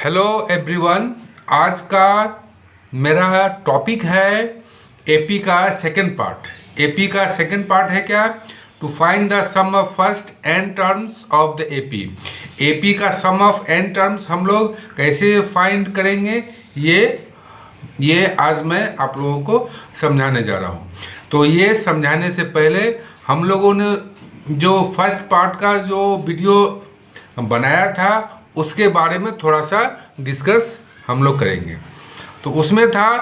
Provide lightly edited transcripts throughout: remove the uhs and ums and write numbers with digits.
Hello everyone. आज का मेरा टॉपिक है एपी का सेकंड पार्ट। एपी का सेकंड पार्ट है क्या? To find the sum of first n terms of the AP. AP का सम ऑफ एन टर्म्स हम लोग कैसे फाइंड करेंगे, ये आज मैं आप लोगों को समझाने जा रहा हूँ। तो ये समझाने से पहले हम लोगों ने जो फर्स्ट पार्ट का जो वीडियो बनाया था उसके बारे में थोड़ा सा डिस्कस हम लोग करेंगे। तो उसमें था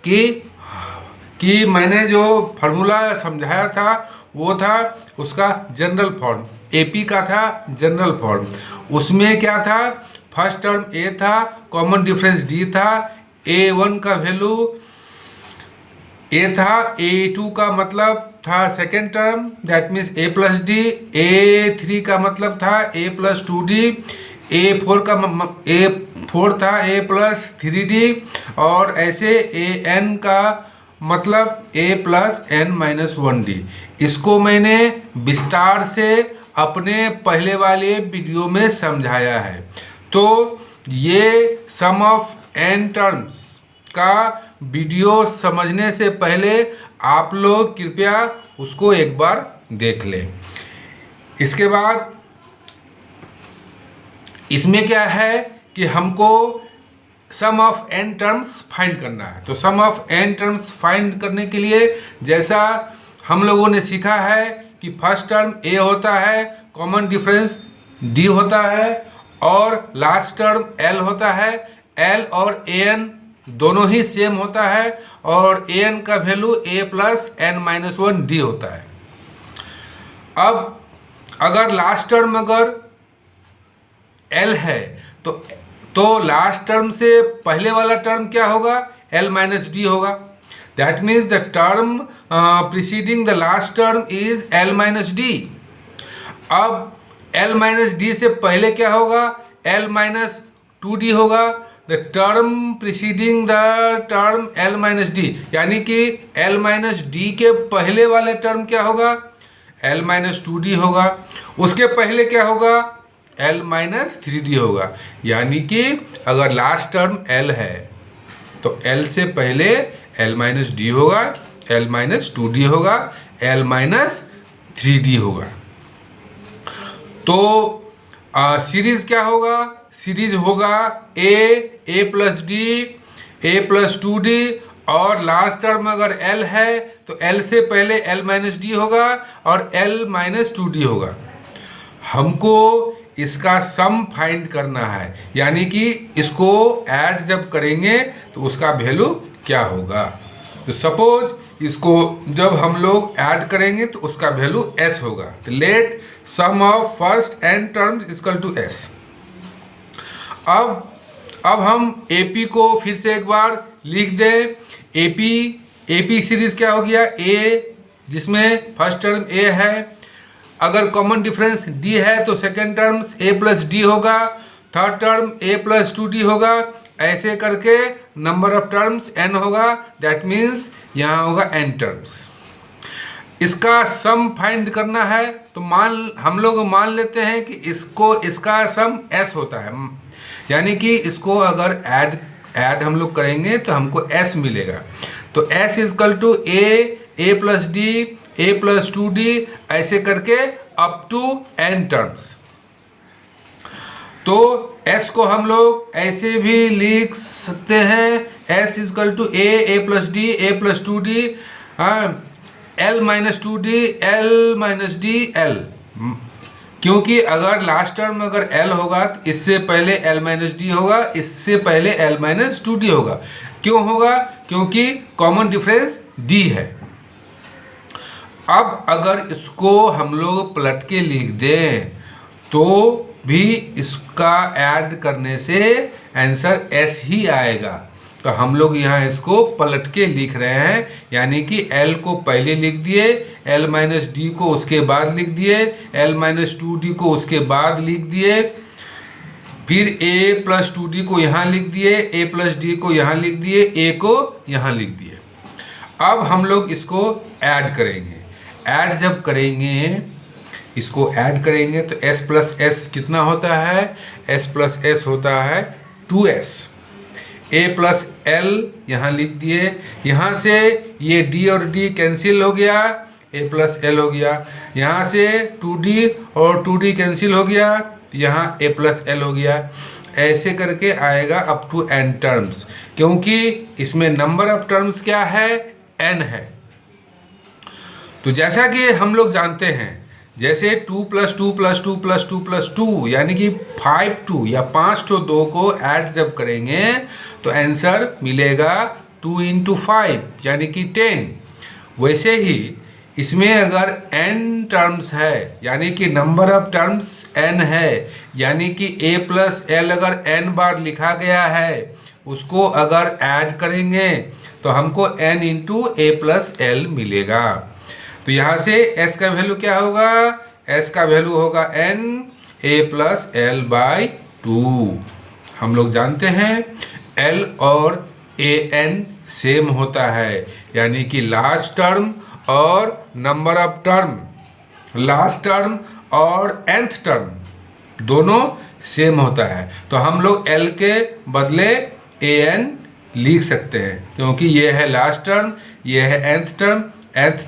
कि मैंने जो फार्मूला समझाया था वो था उसका जनरल फॉर्म। एपी का था जनरल फॉर्म। उसमें क्या था, फर्स्ट टर्म ए था, कॉमन डिफरेंस डी था, A1 का वैल्यू ए था, A2 का मतलब था second term that means A plus D, A3 का मतलब था A प्लस 2D, A4 था A प्लस 3D और ऐसे AN का मतलब A plus N minus 1D। इसको मैंने विस्तार से अपने पहले वाले वीडियो में समझाया है। तो ये सम ऑफ एन टर्म्स का वीडियो समझने से पहले आप लोग कृपया उसको एक बार देख लें। इसके बाद इसमें क्या है कि हमको सम ऑफ एन टर्म्स फाइंड करना है। तो सम ऑफ एन टर्म्स फाइंड करने के लिए जैसा हम लोगों ने सीखा है कि फर्स्ट टर्म ए होता है, कॉमन डिफरेंस डी होता है और लास्ट टर्म एल होता है। एल और ए एन दोनों ही सेम होता है और ए एन का वैल्यू ए प्लस एन माइनस 1D होता है। अब अगर लास्ट टर्म अगर एल है तो लास्ट टर्म से पहले वाला टर्म क्या होगा? एल माइनस डी होगा। That means the term preceding the last term is L minus D. अब एल माइनस डी से पहले क्या होगा? एल माइनस 2D होगा। The term preceding the term L minus D, यानी कि एल माइनस डी के पहले वाले टर्म क्या होगा? एल माइनस 2D होगा। उसके पहले क्या होगा? एल माइनस 3D होगा। यानी कि अगर लास्ट टर्म एल है तो एल से पहले एल माइनस डी होगा, एल माइनस 2D होगा, एल माइनस 3D होगा। तो सीरीज क्या होगा? सीरीज होगा ए प्लस डी, ए प्लस 2D और लास्ट टर्म अगर एल है तो एल से पहले एल माइनस डी होगा और एल माइनस 2D होगा। हमको इसका सम फाइंड करना है, यानी कि इसको ऐड जब करेंगे तो उसका वैल्यू क्या होगा। तो सपोज इसको जब हम लोग ऐड करेंगे तो उसका वैल्यू s होगा। तो let sum of first n terms equal to s। अब हम AP को फिर से एक बार लिख दें। AP सीरीज क्या हो गया? A जिसमें फर्स्ट टर्म A है, अगर कॉमन डिफरेंस D है तो second terms A plus D होगा, third term A plus 2D होगा। ऐसे करके नंबर ऑफ टर्म्स n होगा। दैट मीन्स यहाँ होगा n टर्म्स। इसका सम फाइंड करना है तो हम लोग मान लेते हैं कि इसका सम s होता है, यानी कि इसको अगर ऐड हम लोग करेंगे तो हमको s मिलेगा। तो s equal to a plus d, a plus 2D ऐसे करके अप टू n टर्म्स। तो s को हम लोग ऐसे भी लिख सकते हैं, s equal to a plus d, a plus 2D, l minus 2D, l minus d, l। क्योंकि अगर लास्ट टर्म अगर l होगा तो इससे पहले l माइनस डी होगा, इससे पहले l माइनस 2D होगा। क्यों होगा? क्योंकि कॉमन डिफरेंस d है। अब अगर इसको हम लोग पलट के लिख दें तो भी इसका ऐड करने से आंसर s ही आएगा। तो हम लोग यहाँ इसको पलट के लिख रहे हैं, यानी कि l को पहले लिख दिए, l माइनस डी को उसके बाद लिख दिए, l माइनस 2D को उसके बाद लिख दिए, फिर a प्लस 2D को यहाँ लिख दिए, a प्लस डी को यहाँ लिख दिए, a को यहाँ लिख दिए। अब हम लोग इसको ऐड करेंगे। ऐड जब करेंगे इसको ऐड करेंगे तो s प्लस एस कितना होता है, s प्लस एस होता है 2s। a प्लस एल यहाँ लिख दिए, यहाँ से ये d और d कैंसिल हो गया, a प्लस एल हो गया, यहाँ से 2d और 2d कैंसिल हो गया, यहाँ a प्लस एल हो गया। ऐसे करके आएगा अप टू n टर्म्स, क्योंकि इसमें नंबर ऑफ टर्म्स क्या है, n है। तो जैसा कि हम लोग जानते हैं, जैसे 2 प्लस 2 प्लस 2 प्लस 2 प्लस 2 यानी कि 5 2 या 5 तो 2 को ऐड जब करेंगे तो आंसर मिलेगा 2 इंटू 5 यानी कि 10। वैसे ही इसमें अगर n टर्म्स है यानी कि नंबर ऑफ टर्म्स n है, यानी कि a प्लस एल अगर n बार लिखा गया है उसको अगर ऐड करेंगे तो हमको n into a plus L मिलेगा। तो यहाँ से s का वैल्यू क्या होगा, s का वैल्यू होगा n a plus L by 2। हम लोग जानते हैं l और a n सेम होता है, यानी कि लास्ट टर्म और number of term, last term और nth टर्म दोनों सेम होता है। तो हम लोग l के बदले an लिख सकते हैं, क्योंकि ये है लास्ट टर्म, ये है nth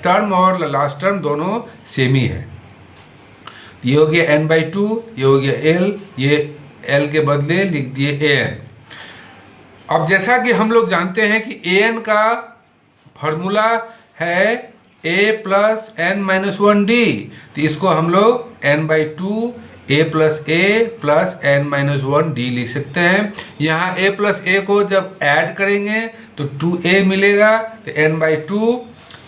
टर्म और लास्ट टर्म दोनों सेम ही है। ये हो गया n/2, ये हो गया l, ये l के बदले लिख दिए an। अब जैसा कि हम लोग जानते हैं कि an का फॉर्मूला है a plus n minus 1d, तो इसको हम लोग n/2 a plus a plus n minus 1d लिख सकते हैं। यहाँ a प्लस a को जब ऐड करेंगे तो 2a मिलेगा, तो n/2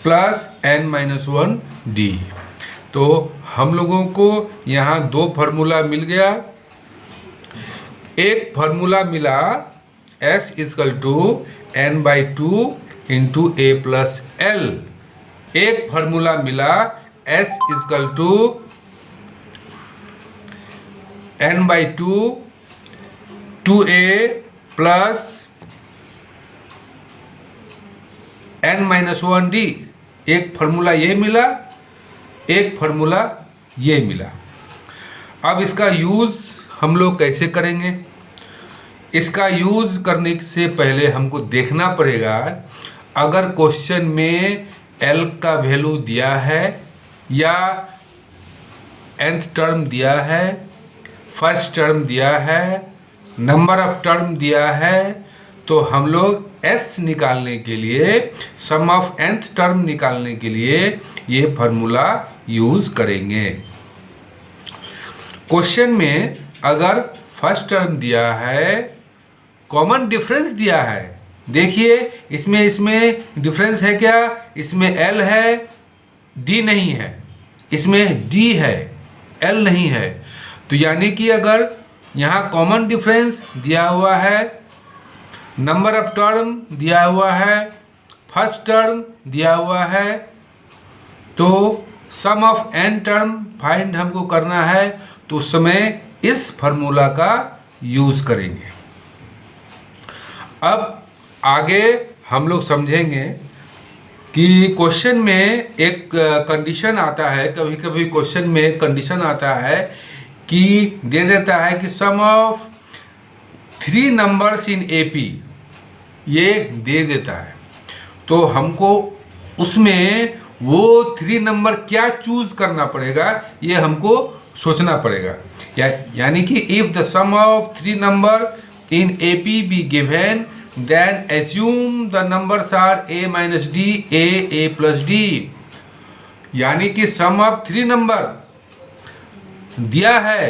plus n minus 1d। तो हम लोगों को यहाँ दो फार्मूला मिल गया। एक फार्मूला मिला s is equal to n/2 into a plus l, एक फार्मूला मिला s is equal to n/2 2a plus n minus 1d। एक फार्मूला ये मिला, एक फार्मूला ये मिला। अब इसका यूज़ हम लोग कैसे करेंगे, इसका यूज़ करने से पहले हमको देखना पड़ेगा अगर क्वेश्चन में l का वैल्यू दिया है या nth टर्म दिया है, फर्स्ट टर्म दिया है, नंबर ऑफ टर्म दिया है, तो हम लोग s निकालने के लिए, सम ऑफ nth टर्म निकालने के लिए ये फार्मूला यूज़ करेंगे। क्वेश्चन में अगर फर्स्ट टर्म दिया है, कॉमन डिफरेंस दिया है, देखिए इसमें डिफरेंस है क्या, इसमें l है d नहीं है, इसमें d है l नहीं है। तो यानी कि अगर यहाँ कॉमन डिफरेंस दिया हुआ है, नंबर ऑफ टर्म दिया हुआ है, फर्स्ट टर्म दिया हुआ है, तो सम ऑफ n टर्म फाइंड हमको करना है, तो उस समय इस फार्मूला का यूज़ करेंगे। अब आगे हम लोग समझेंगे कि क्वेश्चन में एक कंडीशन आता है, कभी कभी क्वेश्चन में एक कंडीशन आता है कि दे देता है कि सम ऑफ 3 नंबर्स इन AP, ये दे देता है, तो हमको उसमें वो 3 नंबर क्या चूज़ करना पड़ेगा, ये हमको सोचना पड़ेगा। यानी कि if the sum of 3 number in AP be given, then assume the numbers are a minus d, a plus d। यानी कि सम ऑफ 3 नंबर दिया है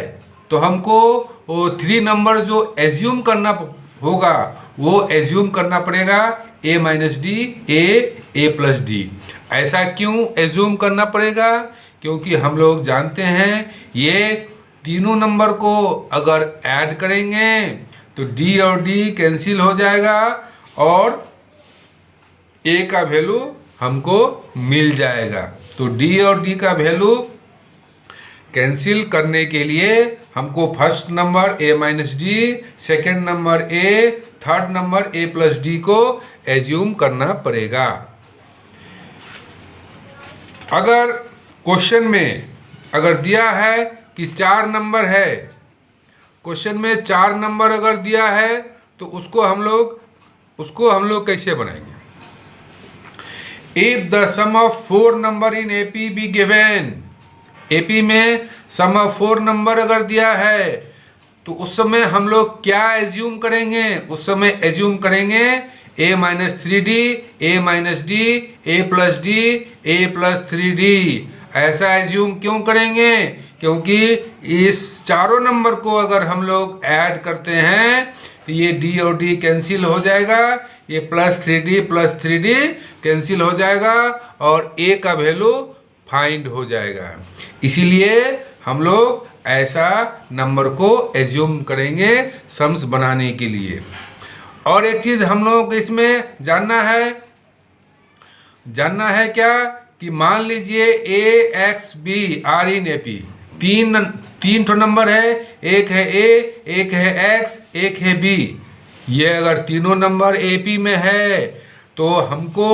तो हमको वो 3 नंबर जो एज्यूम करना होगा वो एज्यूम करना पड़ेगा a minus D, a plus D. ऐसा क्यों एज्यूम करना पड़ेगा, क्योंकि हम लोग जानते हैं ये तीनों नंबर को अगर ऐड करेंगे तो d और d कैंसिल हो जाएगा और a का वैल्यू हमको मिल जाएगा। तो d और d का वैल्यू कैंसिल करने के लिए हमको first number a minus D, second number a, third number a plus D को एज्यूम करना पड़ेगा। अगर क्वेश्चन में अगर दिया है कि 4 नंबर है, क्वेश्चन में 4 नंबर अगर दिया है तो उसको हम लोग कैसे बनाएंगे? If the sum of 4 number in AP be given, AP में सम ऑफ 4 नंबर अगर दिया है तो उस समय हम लोग क्या एज्यूम करेंगे? उस समय एज्यूम करेंगे a minus 3d, a minus d, a plus d, a plus 3d। ऐसा एज्यूम क्यों करेंगे? क्योंकि इस चारों नंबर को अगर हम लोग ऐड करते हैं तो ये d और d कैंसिल हो जाएगा, ये प्लस 3d कैंसिल हो जाएगा और a का वैल्यू फाइंड हो जाएगा। इसीलिए हम लोग ऐसा नंबर को एज्यूम करेंगे सम्स बनाने के लिए। और एक चीज़ हम लोगों को इसमें जानना है क्या कि मान लीजिए a x b are in AP, तीन तो नंबर है, एक है a, एक है x, एक है b। ये अगर तीनों नंबर एपी में है तो हमको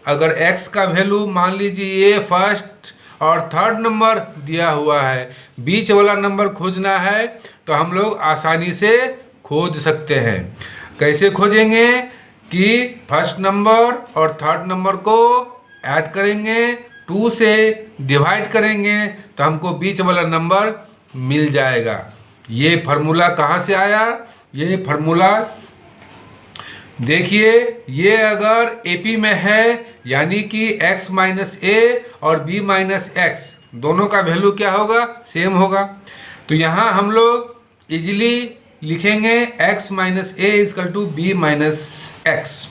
अगर x का वैल्यू मान लीजिए ये फर्स्ट और थर्ड नंबर दिया हुआ है, बीच वाला नंबर खोजना है तो हम लोग आसानी से खोज सकते हैं। कैसे खोजेंगे कि फर्स्ट नंबर और थर्ड नंबर को ऐड करेंगे, 2 से डिवाइड करेंगे तो हमको बीच वाला नंबर मिल जाएगा। ये फार्मूला कहाँ से आया? ये फार्मूला देखिए, ये अगर एपी में है यानी कि x माइनस ए और b माइनस एक्स दोनों का वैल्यू क्या होगा? सेम होगा। तो यहाँ हम लोग इजीली लिखेंगे x minus a is equal to b minus x,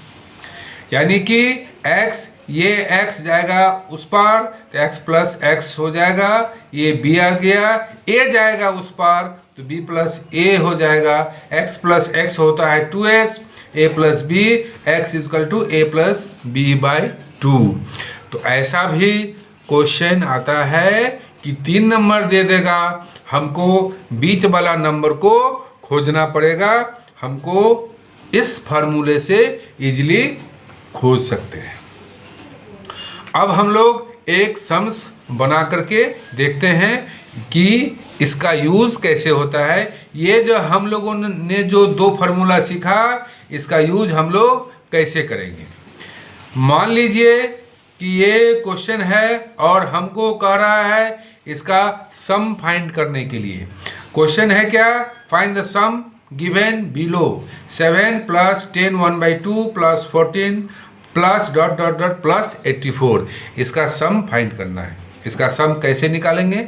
यानी कि x, ये x जाएगा उस पार तो x प्लस एक्स हो जाएगा, ये b आ गया, a जाएगा उस पार तो b प्लस a हो जाएगा, x प्लस एक्स होता है 2x, a plus b, x is equal to a plus b by 2। तो ऐसा भी क्वेश्चन आता है कि 3 नंबर दे देगा, हमको बीच वाला नंबर को खोजना पड़ेगा। हमको इस फार्मूले से इजीली खोज सकते हैं। अब हम लोग एक सम्स बना करके देखते हैं कि इसका यूज़ कैसे होता है। ये जो हम लोगों ने जो 2 फार्मूला सीखा, इसका यूज हम लोग कैसे करेंगे। मान लीजिए कि ये क्वेश्चन है और हमको कह रहा है इसका सम फाइंड करने के लिए। क्वेश्चन है क्या? Find the sum given below 7 plus 10 1/2 plus 14 plus dot dot dot plus 84। इसका सम फाइंड करना है। इसका सम कैसे निकालेंगे?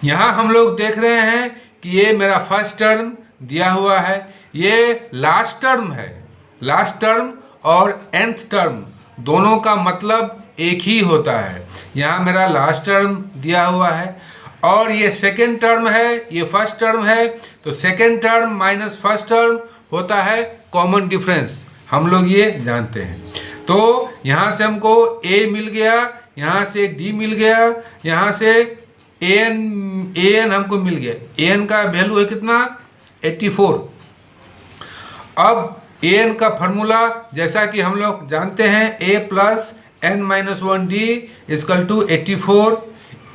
यहाँ हम लोग देख रहे हैं कि ये मेरा फर्स्ट टर्म दिया हुआ है, ये लास्ट टर्म है। लास्ट टर्म और nth टर्म दोनों का मतलब एक ही होता है। यहाँ मेरा लास्ट टर्म दिया हुआ है और ये सेकेंड टर्म है, ये फर्स्ट टर्म है, तो second term minus first term होता है कॉमन डिफरेंस, हम लोग ये जानते हैं। तो यहाँ से हमको a मिल गया, यहाँ से d मिल गया, यहाँ से an हमको मिल गया। an का वैल्यू है कितना? 84। अब an का फार्मूला जैसा कि हम लोग जानते हैं a plus n minus 1d is equal to 84।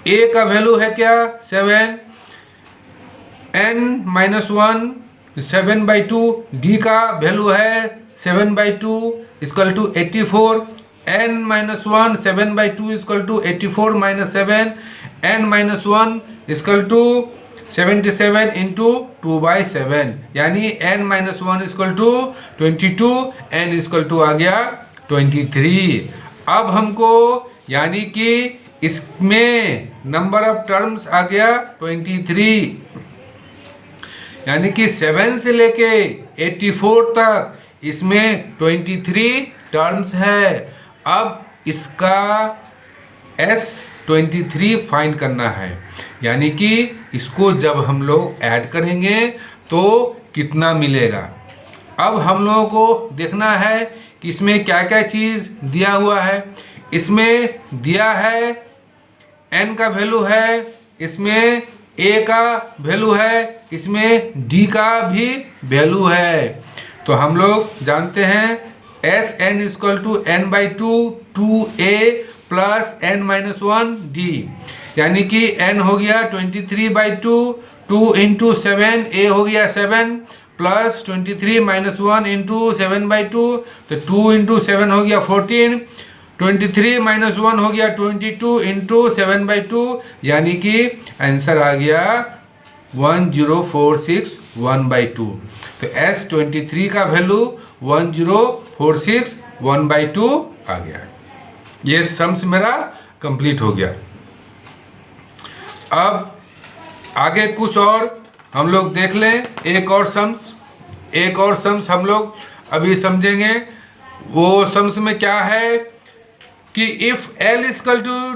a का वैल्यू है क्या? 7, n माइनस 1 7/2, d का वैल्यू है 7/2 equal to 84, n minus 1 7/2 equal to 84 minus 7, n minus 1 is equal to 77 into 2/7, यानी n minus 1 is equal to 22, n equal to आ गया 23। अब हमको यानी कि इसमें नंबर ऑफ टर्म्स आ गया 23, यानी कि 7 से लेके 84 तक इसमें 23 टर्म्स है। अब इसका S23 फाइंड करना है, यानी कि इसको जब हम लोग ऐड करेंगे तो कितना मिलेगा। अब हम लोगों को देखना है कि इसमें क्या क्या चीज़ दिया हुआ है। इसमें दिया है n का वैल्यू है, इसमें a का वैल्यू है, इसमें d का भी वैल्यू है। तो हम लोग जानते हैं Sn equal to n/2 2a plus n-1 d, यानी कि n हो गया 23/2, 2 × 7, a हो गया 7 प्लस 23 - 1 × 7/2, तो 2 × 7 हो गया 14, 23 - 1 हो गया 22 × 7/2, यानी कि आंसर आ गया 1046 1/2। तो S23 का वैल्यू 1046 1/2 आ गया। ये सम्स मेरा कंप्लीट हो गया। अब आगे कुछ और हम लोग देख लें, एक और सम्स हम लोग अभी समझेंगे। वो सम्स में क्या है कि इफ़ L =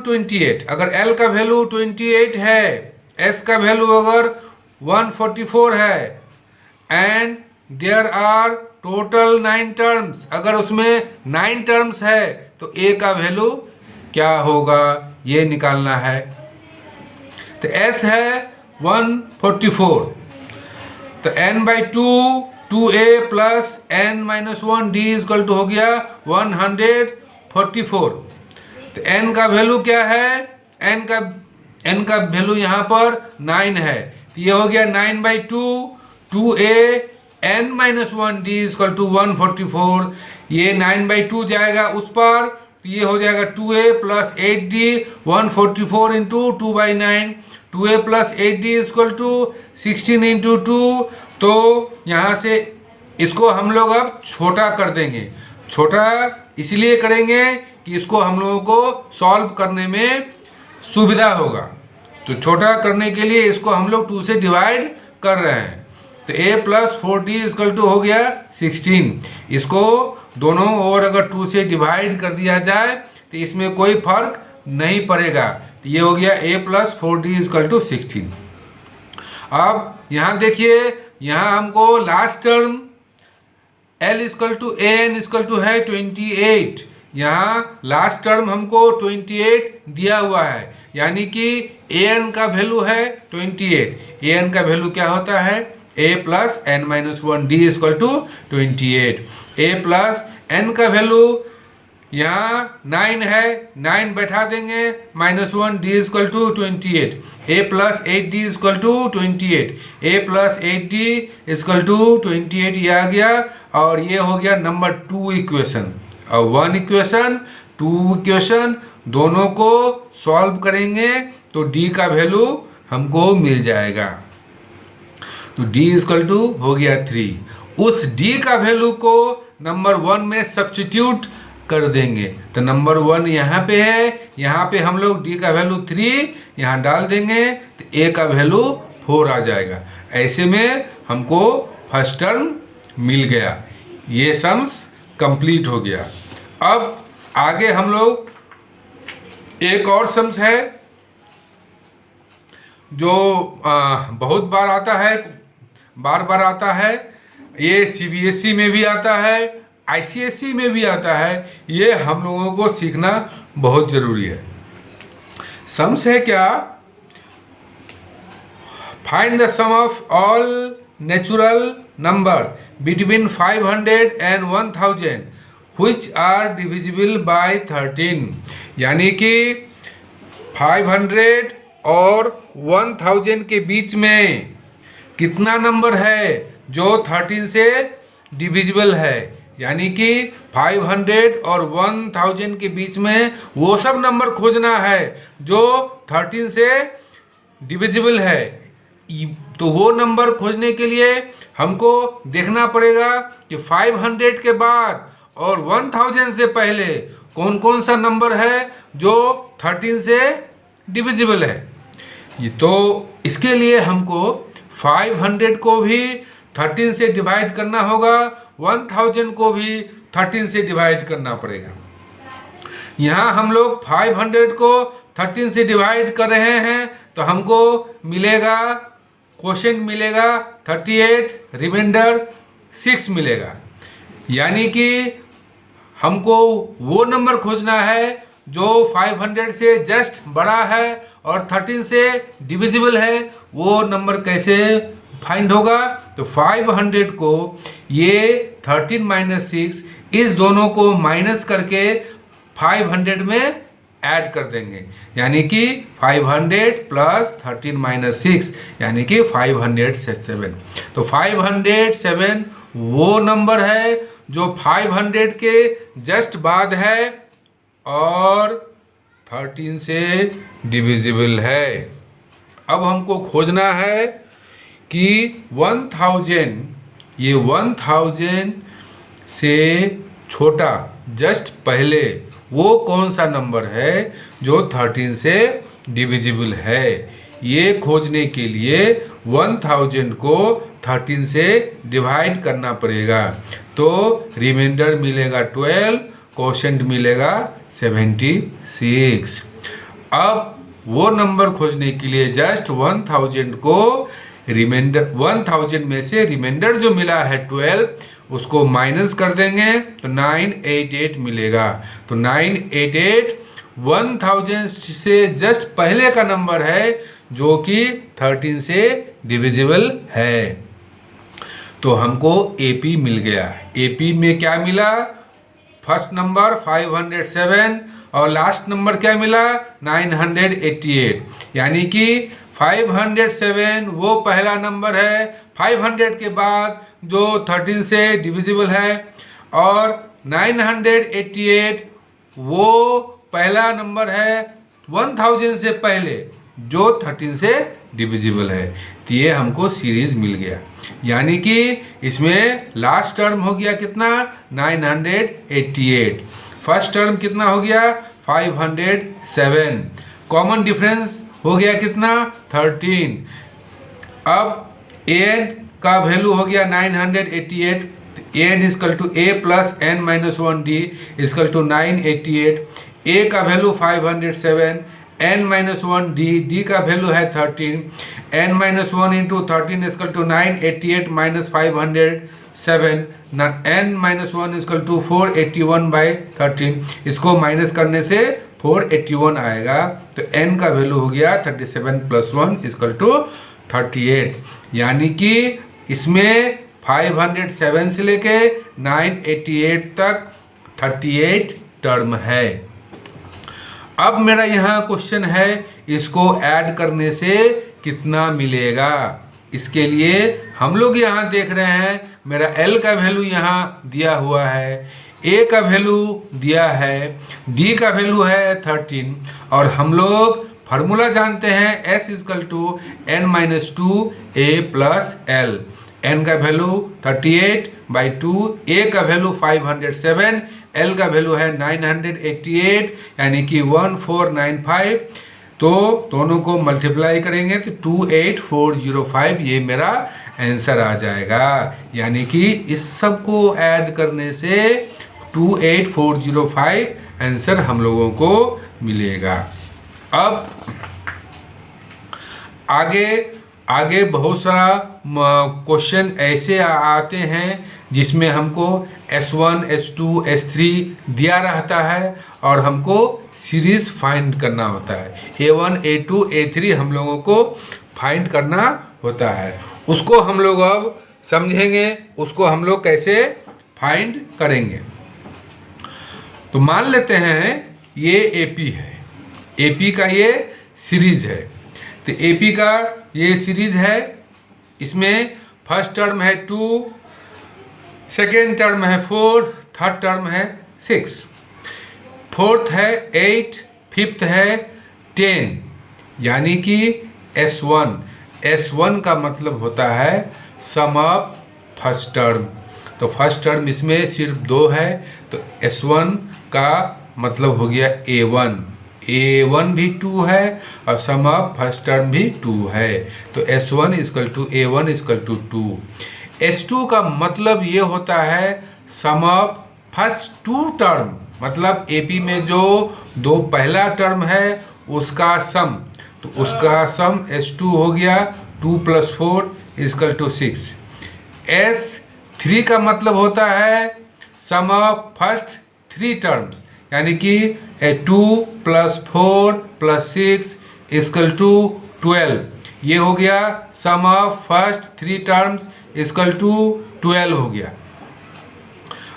28, अगर L का वैल्यू 28 है, S का वैल्यू अगर 144 है, and there are total 9 terms, अगर उसमें 9 टर्म्स है तो A का वैल्यू क्या होगा ये निकालना है। तो S है 144, तो n/2 2a plus n-1 d = हो गया 144। तो n का वैल्यू क्या है, n का वैल्यू यहाँ पर 9 है, तो ये हो गया 9/2 2a n-1 d = 144। ये 9/2 जाएगा उस पर, तो ये हो जाएगा 2a plus 8d 144 × 2/9, 2a plus 8d = 16 × 2। तो यहाँ से इसको हम लोग अब छोटा कर देंगे। छोटा इसलिए करेंगे कि इसको हम लोगों को सॉल्व करने में सुविधा होगा। तो छोटा करने के लिए इसको हम लोग 2 से डिवाइड कर रहे हैं। तो a + 4d = हो गया 16। इसको दोनों ओर अगर 2 से डिवाइड कर दिया जाए तो इसमें कोई फर्क नहीं पड़ेगा। तो ये हो गया a + 4d = 16। अब यहाँ देखिए, यहाँ हमको लास्ट टर्म L = an = है 28। यहाँ लास्ट टर्म हमको 28 दिया हुआ है, यानी कि an का वैल्यू है 28। an का वैल्यू क्या होता है, a plus n-1 d = 28। a plus n का वैल्यू यहाँ 9 है, 9 बैठा देंगे, -1 d = 28। a plus 8d = 28, a plus 8d = 28 ये आ गया। और ये हो गया नंबर 2 इक्वेशन। और 1 इक्वेशन 2 इक्वेशन दोनों को सॉल्व करेंगे तो d का वैल्यू हमको मिल जाएगा। तो d = हो गया 3। उस d का वैल्यू को नंबर 1 में सब्स्टिट्यूट कर देंगे। तो नंबर 1 यहाँ पे है, यहाँ पे हम लोग d का वैल्यू 3 यहाँ डाल देंगे तो a का वैल्यू 4 आ जाएगा। ऐसे में हमको फर्स्ट टर्म मिल गया। ये सम्स कंप्लीट हो गया। अब आगे हम लोग एक और सम्स है जो बहुत बार आता है, बार आता है। ये CBSE में भी आता है, ICSE में भी आता है। ये हम लोगों को सीखना बहुत ज़रूरी है। सम्स है क्या, find the sum of all natural number between 500 and 1000 which are divisible by 13। यानी कि 500 और 1000 के बीच में कितना नंबर है जो 13 से डिविजिबल है। यानी कि 500 और 1000 के बीच में वो सब नंबर खोजना है जो 13 से डिविजिबल है। तो वो नंबर खोजने के लिए हमको देखना पड़ेगा कि 500 के बाद और 1000 से पहले कौन कौन सा नंबर है जो 13 से डिविजिबल है। तो इसके लिए हमको 500 को भी 13 से डिवाइड करना होगा, 1000 को भी 13 से डिवाइड करना पड़ेगा। यहाँ हम लोग 500 को 13 से डिवाइड कर रहे हैं तो हमको मिलेगा, क्वेश्चन मिलेगा 38, रिमाइंडर 6 मिलेगा। यानी कि हमको वो नंबर खोजना है जो 500 से जस्ट बड़ा है और 13 से डिविजिबल है। वो नंबर कैसे फाइंड होगा, तो 500 को ये 13 - 6 इस दोनों को माइनस करके 500 में ऐड कर देंगे, यानी कि 500 प्लस 13 माइनस 6 यानी कि 507। तो 507 वो नंबर है जो 500 के जस्ट बाद है और 13 से डिविजिबल है। अब हमको खोजना है कि 1000, ये 1000 से छोटा जस्ट पहले वो कौन सा नंबर है जो 13 से डिविजिबल है। ये खोजने के लिए 1000 को 13 से डिवाइड करना पड़ेगा। तो रिमाइंडर मिलेगा 12, क्वोशंट मिलेगा 76। अब वो नंबर खोजने के लिए जस्ट 1000 को रिमाइंडर 1000 में से रिमाइंडर जो मिला है 12 उसको माइनस कर देंगे तो 988 मिलेगा। तो 988 1000 से जस्ट पहले का नंबर है जो कि 13 से डिविजिबल है। तो हमको एपी मिल गया। एपी में क्या मिला? फर्स्ट नंबर 507 और लास्ट नंबर क्या मिला? 988। यानी कि 507 वो पहला नंबर है 500 के बाद जो 13 से डिविजिबल है, और 988 वो पहला नंबर है 1000 से पहले जो 13 से डिविजिबल है। तो ये हमको सीरीज मिल गया। यानी कि इसमें लास्ट टर्म हो गया कितना? 988। फर्स्ट टर्म कितना हो गया? 507। कॉमन डिफरेंस हो गया कितना? 13। अब एन का वैल्यू हो गया 988। N equal to a plus N minus 1d is equal to 988। A का value 507, n minus 1d, d का वैल्यू है 13, n minus 1 into 13 is equal to 988 minus 507, n minus 1 is equal to 481 by 13। इसको माइनस करने से 481 आएगा। तो n का वैल्यू हो गया 37 प्लस 1 इजकल टू 38। यानी कि इसमें 507 से लेके 988 तक 38 टर्म है। अब मेरा यहाँ क्वेश्चन है, इसको ऐड करने से कितना मिलेगा। इसके लिए हम लोग यहाँ देख रहे हैं मेरा L का वैल्यू यहाँ दिया हुआ है, A का वैल्यू दिया है, D का वैल्यू है 13, और हम लोग फार्मूला जानते हैं S is equal to n minus 2 A plus L। n का वैल्यू 38 बाई 2, A का वैल्यू 507, L का वैल्यू है 988 यानी कि 1495। तो दोनों को मल्टीप्लाई करेंगे तो 28405 ये मेरा आंसर आ जाएगा। यानी कि इस सब को ऐड करने से 28405 आंसर हम लोगों को मिलेगा। अब आगे बहुत सारा क्वेश्चन ऐसे आते हैं जिसमें हमको S1, S2, S3 दिया रहता है और हमको सीरीज फाइंड करना होता है। A1, A2, A3 हम लोगों को फाइंड करना होता है। उसको हम लोग अब समझेंगे, उसको हम लोग कैसे फाइंड करेंगे। तो मान लेते हैं ये AP है, AP का ये सीरीज है। तो AP का ये सीरीज है, इसमें फर्स्ट टर्म है 2, सेकेंड टर्म है 4, थर्ड टर्म है 6, फोर्थ है 8, फिफ्थ है 10। यानी कि S1 का मतलब होता है सम ऑफ फर्स्ट टर्म। तो फर्स्ट टर्म इसमें सिर्फ 2 है, तो S1 का मतलब हो गया A1 भी 2 है और सम ऑफ फर्स्ट टर्म भी 2 है। तो S1 is equal to A1 is equal to 2। S2 का मतलब ये होता है सम ऑफ फर्स्ट 2 टर्म, मतलब AP में जो 2 पहला टर्म है उसका सम। तो उसका सम S2 हो गया 2 + 4 इजकल टू 6। S3 का मतलब होता है सम ऑफ फर्स्ट 3 टर्म्स, यानी कि 2 + 4 + 6 इजकल टू 12। ये हो गया sum of first 3 terms equal to 12 हो गया।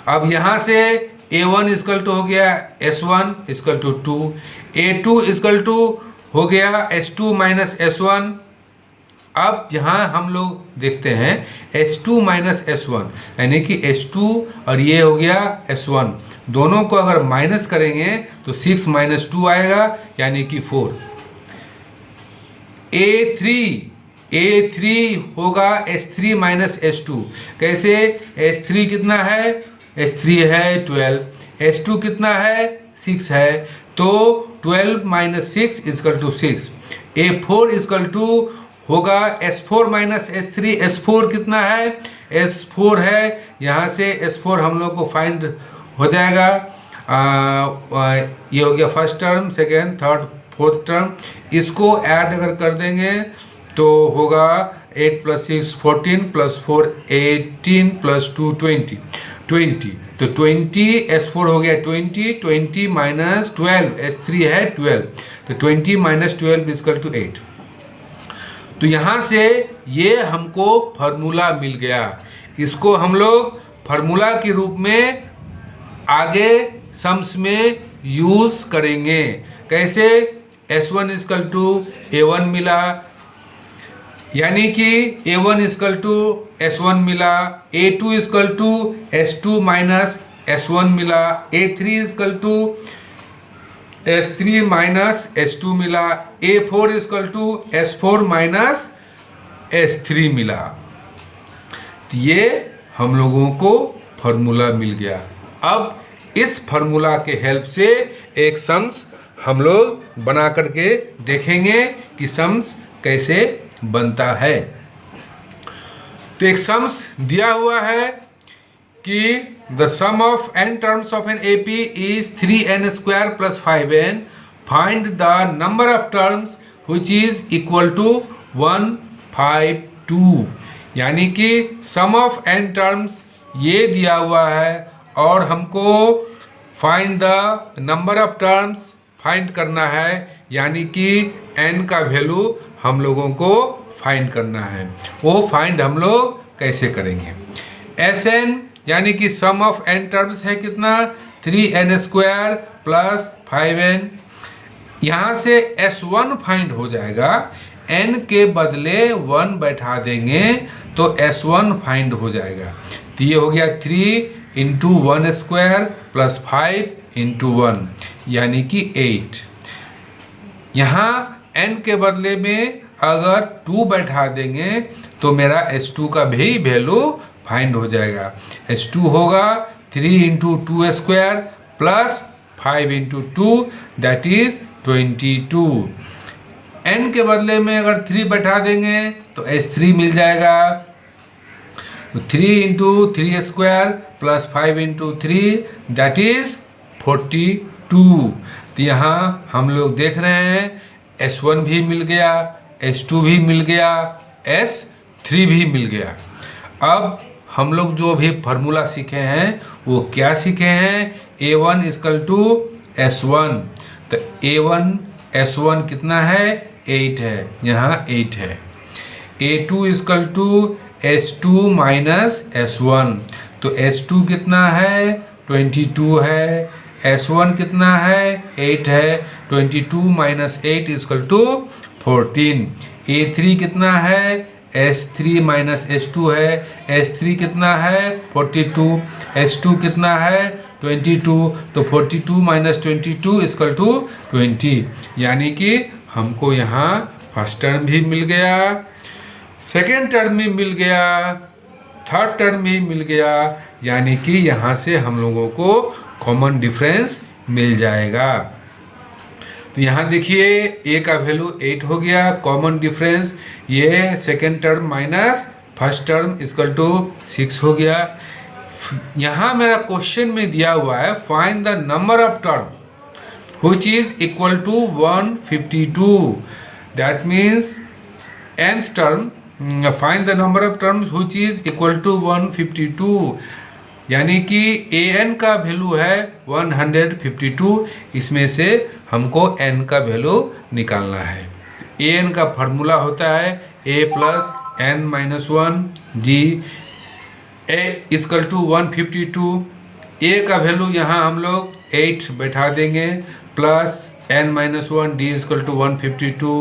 अब यहाँ से A1 इजकल टू हो गया S1 is equal to 2, A2 is equal to हो गया S2 माइनस S1। अब यहाँ हम लोग देखते हैं S2 माइनस S1 यानी कि S2 और ये हो गया S1, दोनों को अगर माइनस करेंगे तो 6 माइनस 2 आएगा यानी कि 4। A3 होगा S3 माइनस S2। कैसे? S3 कितना है? S3 है 12, S2 कितना है? 6 है, तो 12 minus 6 equal to 6। A4 equal to होगा S4 माइनस S3। S4 कितना है? S4 है, यहाँ से S4 हम लोग को फाइंड हो जाएगा। ये हो गया first term, second, third, fourth term. इसको ऐड अगर कर देंगे तो होगा 8 प्लस 6 14 प्लस 4 18 प्लस 2 20। तो 20 S4 हो गया 20 माइनस 12 S3 है 12, तो 20 माइनस 12 इजकल टू 8। तो यहाँ से ये हमको फार्मूला मिल गया। इसको हम लोग फार्मूला के रूप में आगे सम्स में यूज करेंगे। कैसे? S1 इजकल टू A1 मिला, यानी कि A1 इजकल टू S1 मिला, A2 is equal to S2 minus S1 मिला, A3 is equal to S3 minus S2 मिला, A4 equal to S4 minus S3 मिला। तो ये हम लोगों को फार्मूला मिल गया। अब इस फार्मूला के हेल्प से एक सम्स हम लोग बना करके देखेंगे कि सम्स कैसे बनता है। तो एक सम्स दिया हुआ है कि the sum of n terms of an AP is 3n square plus 5n. Find the number of terms which is equal to 152। यानी कि sum of n terms ये दिया हुआ है और हमको find the number of terms find करना है, यानी कि n का वैल्यू हम लोगों को फाइंड करना है। वो फाइंड हम लोग कैसे करेंगे? Sn यानी कि सम ऑफ n टर्म्स है कितना? 3n square plus 5n। यहाँ से S1 फाइंड हो जाएगा, n के बदले 1 बैठा देंगे तो S1 फाइंड हो जाएगा। तो ये हो गया 3 इंटू 1 स्क्वायर प्लस 5 इंटू 1 यानी कि 8। यहाँ n के बदले में अगर 2 बैठा देंगे तो मेरा S2 का भी वैल्यू फाइंड हो जाएगा। S2 होगा 3 into 2 square plus 5 into 2 that is 22। n के बदले में अगर 3 बैठा देंगे तो S3 मिल जाएगा। तो 3 into 3 square plus 5 into 3 that is 42। तो यहाँ हम लोग देख रहे हैं S1 भी मिल गया, S2 भी मिल गया, S3 भी मिल गया। अब हम लोग जो भी फार्मूला सीखे हैं वो क्या सीखे हैं? A1 is equal to S1। तो A1 S1 कितना है? 8 है, यहाँ 8 है। A2 is equal to S2 minus S1, तो S2 कितना है? 22 है। S1 कितना है? 8 है। 22 माइनस 8 इजकल टू 14। A3 कितना है? S3 माइनस S2 है। S3 कितना है? 42। S2 कितना है? 22। तो 42 माइनस 22 इजकल टू 20, यानी कि हमको यहाँ फर्स्ट टर्म भी मिल गया, सेकेंड टर्म भी मिल गया, थर्ड टर्म भी मिल गया, यानी कि यहाँ से हम लोगों को कॉमन डिफरेंस मिल जाएगा। तो यहाँ देखिए a का वैल्यू 8 हो गया, कॉमन डिफरेंस ये second term minus first term equal to 6 हो गया। यहाँ मेरा क्वेश्चन में दिया हुआ है find the number of term which is equal to 152। That means nth term, find the number of terms which is equal to 152, यानी कि an का वैल्यू है 152। इसमें से हमको n का वैल्यू निकालना है। an का फार्मूला होता है a प्लस n माइनस 1 जी। a इजकल टू 152, ए का वैल्यू यहाँ हम लोग 8 बैठा देंगे, plus n-1 d equal to 152,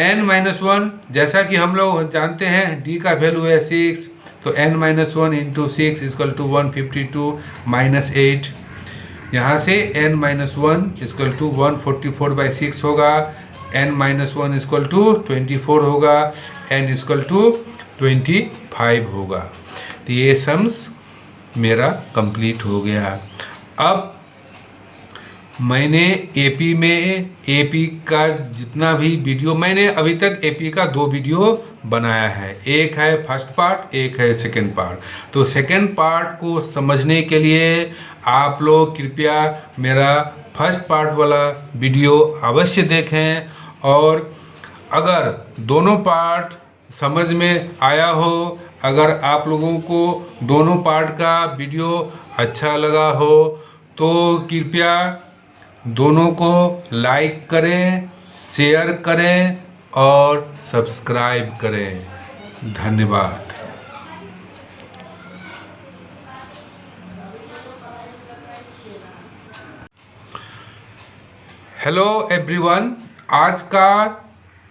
n-1 जैसा कि हम लोग जानते हैं d का वैल्यू है 6, तो n-1 into 6 equal to 152 minus 8, यहाँ से n-1 इक्वल टू 144/6 होगा, n-1 इक्वल टू 24 होगा, n इक्वल टू 25 होगा। तो ये सम्स मेरा कंप्लीट हो गया। अब मैंने एपी का जितना भी वीडियो, मैंने अभी तक एपी का 2 वीडियो बनाया है, एक है फर्स्ट पार्ट, एक है सेकंड पार्ट। तो सेकंड पार्ट को समझने के लिए आप लोग कृपया मेरा फर्स्ट पार्ट वाला वीडियो अवश्य देखें, और अगर दोनों पार्ट समझ में आया हो, अगर आप लोगों को दोनों पार्ट का वीडियो अच्छा लगा हो, तो कृपया दोनों को लाइक करें, शेयर करें और सब्सक्राइब करें। धन्यवाद। हेलो एवरीवन, आज का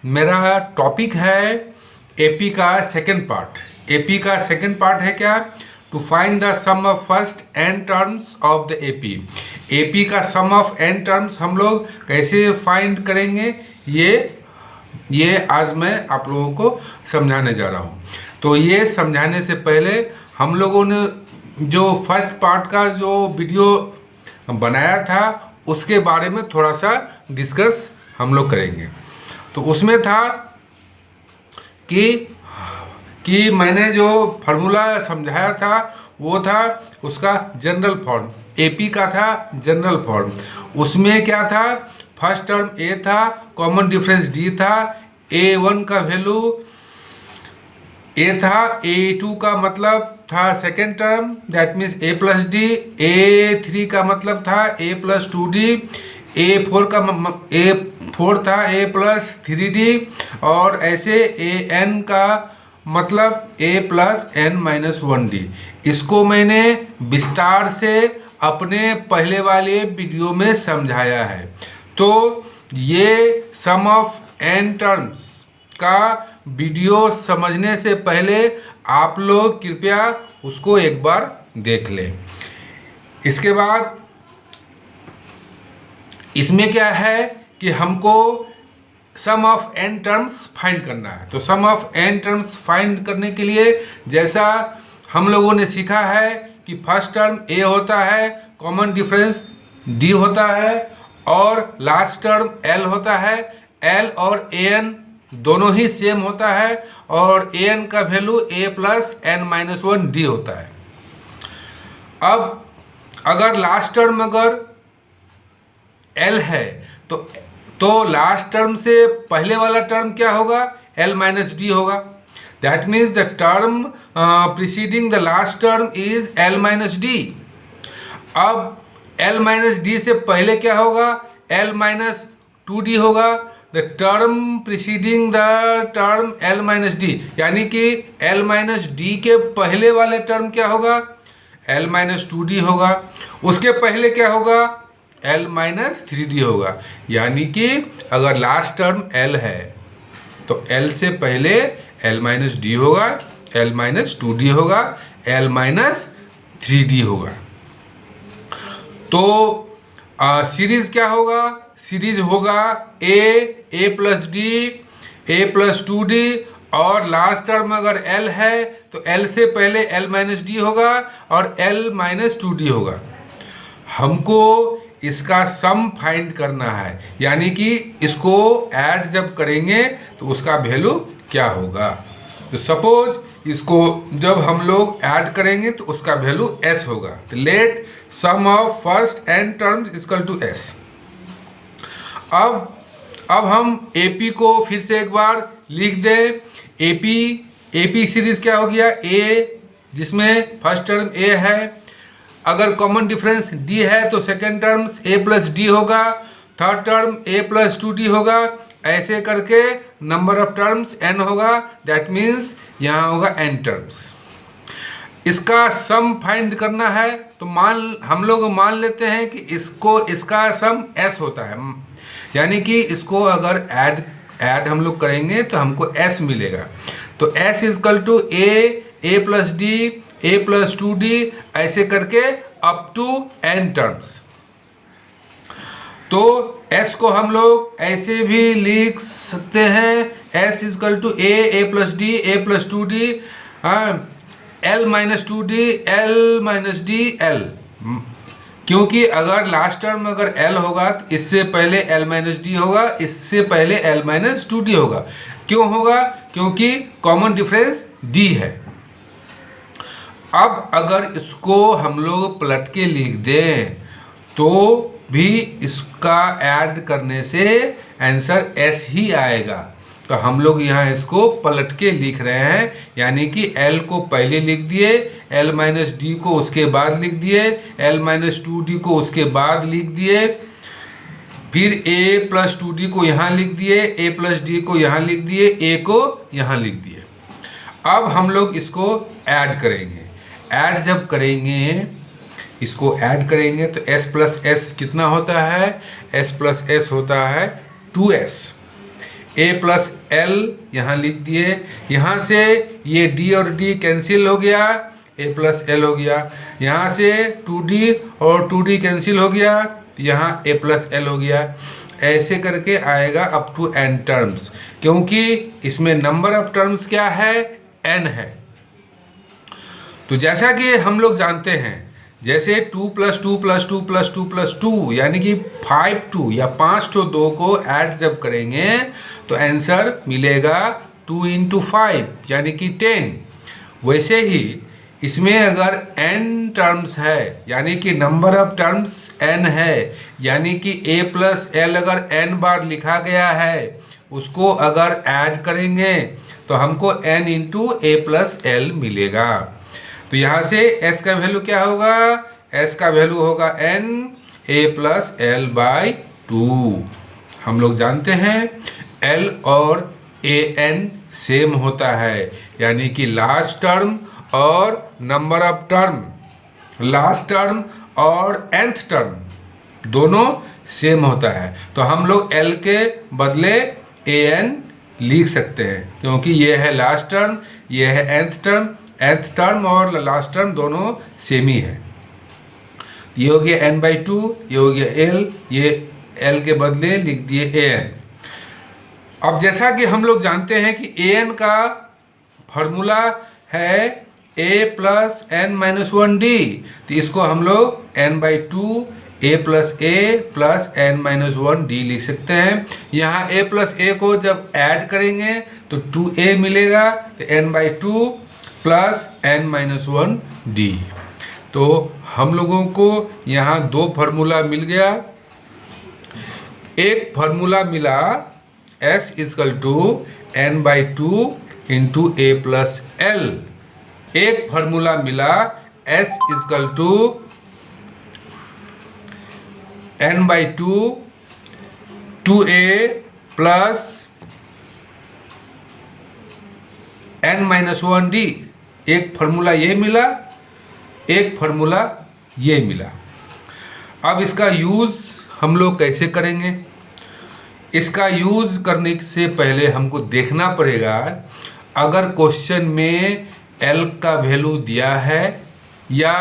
मेरा टॉपिक है एपी का सेकंड पार्ट। एपी का सेकंड पार्ट है क्या? To find the sum of first n terms of the AP. AP का सम ऑफ n टर्म्स हम लोग कैसे फाइंड करेंगे, ये आज मैं आप लोगों को समझाने जा रहा हूँ। तो ये समझाने से पहले हम लोगों ने जो फर्स्ट पार्ट का जो वीडियो बनाया था उसके बारे में थोड़ा सा डिस्कस हम लोग करेंगे। तो उसमें था कि मैंने जो फार्मूला समझाया था वो था उसका जनरल फॉर्म, एपी का था जनरल फॉर्म। उसमें क्या था, फर्स्ट टर्म ए था, कॉमन डिफरेंस डी था, a1 का वैल्यू ए था, a2 का मतलब था second term that means a plus D, a3 का मतलब था a प्लस 2d, a4 था a प्लस 3d, और ऐसे an का मतलब a प्लस n-1d। इसको मैंने विस्तार से अपने पहले वाले वीडियो में समझाया है। तो ये सम ऑफ n टर्म्स का वीडियो समझने से पहले आप लोग कृपया उसको एक बार देख लें। इसके बाद इसमें क्या है कि हमको सम ऑफ n टर्म्स फाइंड करना है। तो सम ऑफ n टर्म्स फाइंड करने के लिए जैसा हम लोगों ने सीखा है कि फर्स्ट टर्म a होता है, कॉमन डिफरेंस d होता है, और लास्ट टर्म l होता है। l और an दोनों ही सेम होता है, और an का वैल्यू a प्लस n-1d होता है। अब अगर लास्ट टर्म अगर l है तो लास्ट टर्म से पहले वाला टर्म क्या होगा, l-d होगा। That means the term preceding the last term is l-d। अब l-d से पहले क्या होगा, l-2d होगा। The term preceding the term l-d, यानी कि l-d के पहले वाले टर्म क्या होगा, l-2d होगा। उसके पहले क्या होगा, l-3d होगा। यानी कि अगर लास्ट टर्म l है तो l से पहले l-d होगा, l-2d होगा, l-3d होगा। तो सीरीज क्या होगा, सीरीज होगा a plus d, a plus 2d, और लास्ट टर्म अगर l है तो l से पहले l-d होगा और l-2d होगा। हमको इसका सम फाइंड करना है, यानी कि इसको ऐड जब करेंगे तो उसका वैल्यू क्या होगा। तो सपोज इसको जब हम लोग ऐड करेंगे तो उसका वैल्यू s होगा। तो let sum of first n terms equal to s। अब हम AP को फिर से एक बार लिख दें। AP सीरीज क्या हो गया, A जिसमें फर्स्ट टर्म A है, अगर कॉमन डिफरेंस d है तो second terms a plus D होगा, third term a plus 2d होगा, ऐसे करके नंबर ऑफ टर्म्स n होगा। दैट मीन्स यहाँ होगा n टर्म्स। इसका सम फाइंड करना है तो हम लोग मान लेते हैं कि इसका सम s होता है, यानी कि इसको अगर ऐड हम लोग करेंगे तो हमको s मिलेगा। तो s is equal to a plus d, a plus 2d, ऐसे करके अप टू n टर्म्स। तो s को हम लोग ऐसे भी लिख सकते हैं, s is equal to a plus d, a plus 2d, l minus 2d, l minus d, l, क्योंकि अगर लास्ट टर्म अगर l होगा तो इससे पहले l माइनस डी होगा, इससे पहले l माइनस 2d होगा। क्यों होगा? क्योंकि कॉमन डिफरेंस d है। अब अगर इसको हम लोग पलट के लिख दें तो भी इसका ऐड करने से आंसर s ही आएगा। तो हम लोग यहाँ इसको पलट के लिख रहे हैं, यानी कि l को पहले लिख दिए, l माइनस डी को उसके बाद लिख दिए, l माइनस 2d को उसके बाद लिख दिए, फिर a प्लस 2d को यहाँ लिख दिए, a प्लस डी को यहाँ लिख दिए, a को यहाँ लिख दिए। अब हम लोग इसको ऐड करेंगे। ऐड जब करेंगे, इसको ऐड करेंगे तो s प्लस s कितना होता है? s प्लस s होता है 2s। a प्लस l यहाँ लिख दिए, यहाँ से ये d और d कैंसिल हो गया, a प्लस l हो गया। यहाँ से 2d और 2d कैंसिल हो गया, यहाँ a प्लस l हो गया। ऐसे करके आएगा अप टू n टर्म्स, क्योंकि इसमें नंबर ऑफ टर्म्स क्या है? n है। तो जैसा कि हम लोग जानते हैं, जैसे 2 प्लस 2 प्लस 2 प्लस 2 प्लस 2, यानी कि 5 या 5 तो 2 को ऐड जब करेंगे तो आंसर मिलेगा 2 इंटू 5 यानी कि 10। वैसे ही इसमें अगर n टर्म्स है, यानी कि नंबर ऑफ टर्म्स n है, यानी कि a प्लस l अगर n बार लिखा गया है, उसको अगर ऐड करेंगे तो हमको n into a plus l मिलेगा। तो यहाँ से s का वैल्यू क्या होगा? s का वैल्यू होगा n a plus l by 2। हम लोग जानते हैं l और a n सेम होता है, यानी कि लास्ट टर्म और number of term, last term और nth टर्म दोनों सेम होता है। तो हम लोग l के बदले an लिख सकते हैं, क्योंकि ये है लास्ट टर्म, ये है nth टर्म। nth टर्म और लास्ट टर्म दोनों सेम ही है। ये हो गया n/2, ये हो गया l, ये l के बदले लिख दिए an। अब जैसा कि हम लोग जानते हैं कि an का फॉर्मूला है a plus n minus 1d, तो इसको हम लोग n/2 a plus n minus 1d लिख सकते हैं। यहाँ a प्लस a को जब ऐड करेंगे तो 2a मिलेगा, तो n/2 plus n minus 1d। तो हम लोगों को यहाँ दो फार्मूला मिल गया। एक फार्मूला मिला s is equal to n/2 into a plus l। एक फार्मूला मिला s is equal to n/2 2a plus n minus 1d। एक फार्मूला ये मिला, एक फार्मूला ये मिला। अब इसका यूज़ हम लोग कैसे करेंगे? इसका यूज़ करने से पहले हमको देखना पड़ेगा, अगर क्वेश्चन में l का वैल्यू दिया है या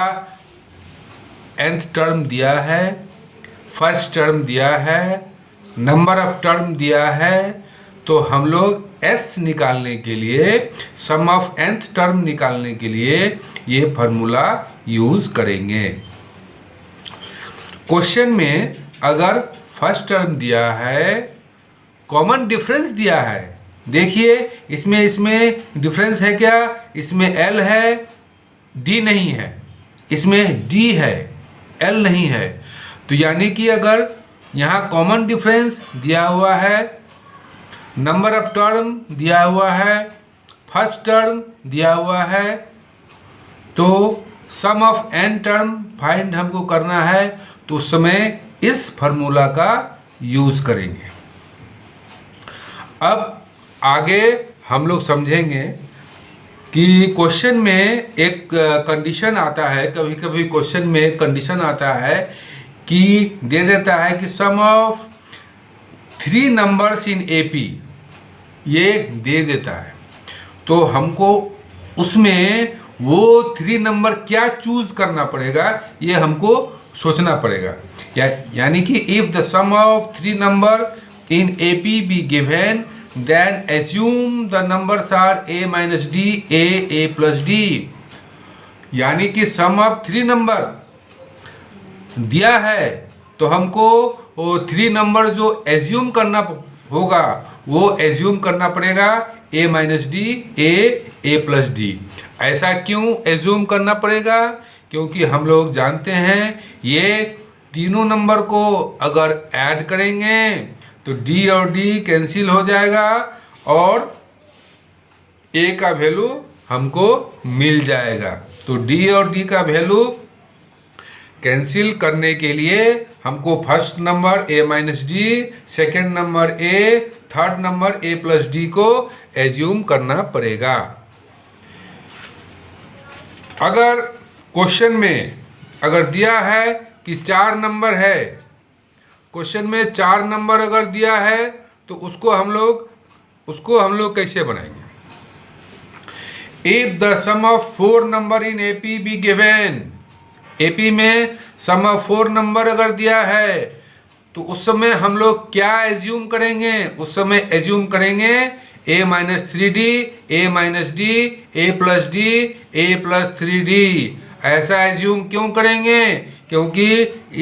nth टर्म दिया है, फर्स्ट टर्म दिया है, नंबर ऑफ टर्म दिया है, तो हम लोग s निकालने के लिए, सम ऑफ nth टर्म निकालने के लिए ये फार्मूला यूज़ करेंगे। क्वेश्चन में अगर फर्स्ट टर्म दिया है, कॉमन डिफरेंस दिया है, देखिए इसमें डिफरेंस है क्या? इसमें l है, d नहीं है, इसमें d है, l नहीं है। तो यानी कि अगर यहाँ कॉमन डिफरेंस दिया हुआ है, नंबर ऑफ टर्म दिया हुआ है, फर्स्ट टर्म दिया हुआ है, तो सम ऑफ n टर्म फाइंड हमको करना है, तो उस समय इस फार्मूला का यूज़ करेंगे। अब आगे हम लोग समझेंगे कि क्वेश्चन में एक कंडीशन आता है, कभी कभी क्वेश्चन में कंडीशन आता है कि दे देता है कि सम ऑफ 3 नंबर्स इन एपी, ये दे देता है। तो हमको उसमें वो 3 नंबर क्या चूज करना पड़ेगा, ये हमको सोचना पड़ेगा। यानी कि if the sum of 3 number in AP be given, then assume the numbers are a minus d, a plus d। यानी कि सम ऑफ 3 नंबर दिया है तो हमको वो 3 नंबर जो एज्यूम करना होगा वो एज्यूम करना पड़ेगा a minus D, a plus D. ऐसा क्यों एज्यूम करना पड़ेगा? क्योंकि हम लोग जानते हैं ये तीनों नंबर को अगर ऐड करेंगे तो d और d कैंसिल हो जाएगा और a का वैल्यू हमको मिल जाएगा। तो d और d का वैल्यू कैंसिल करने के लिए हमको first number a minus D, second number a, third number a plus D को एज्यूम करना पड़ेगा। अगर क्वेश्चन में अगर दिया है कि 4 नंबर है, क्वेश्चन में 4 नंबर अगर दिया है तो उसको हम लोग कैसे बनाएंगे? If the sum of 4 number in AP be given, AP में सम ऑफ 4 नंबर अगर दिया है तो उस समय हम लोग क्या एज्यूम करेंगे? उस समय एज्यूम करेंगे a minus 3d, a minus D, a plus d, a plus 3d। ऐसा एज्यूम क्यों करेंगे? क्योंकि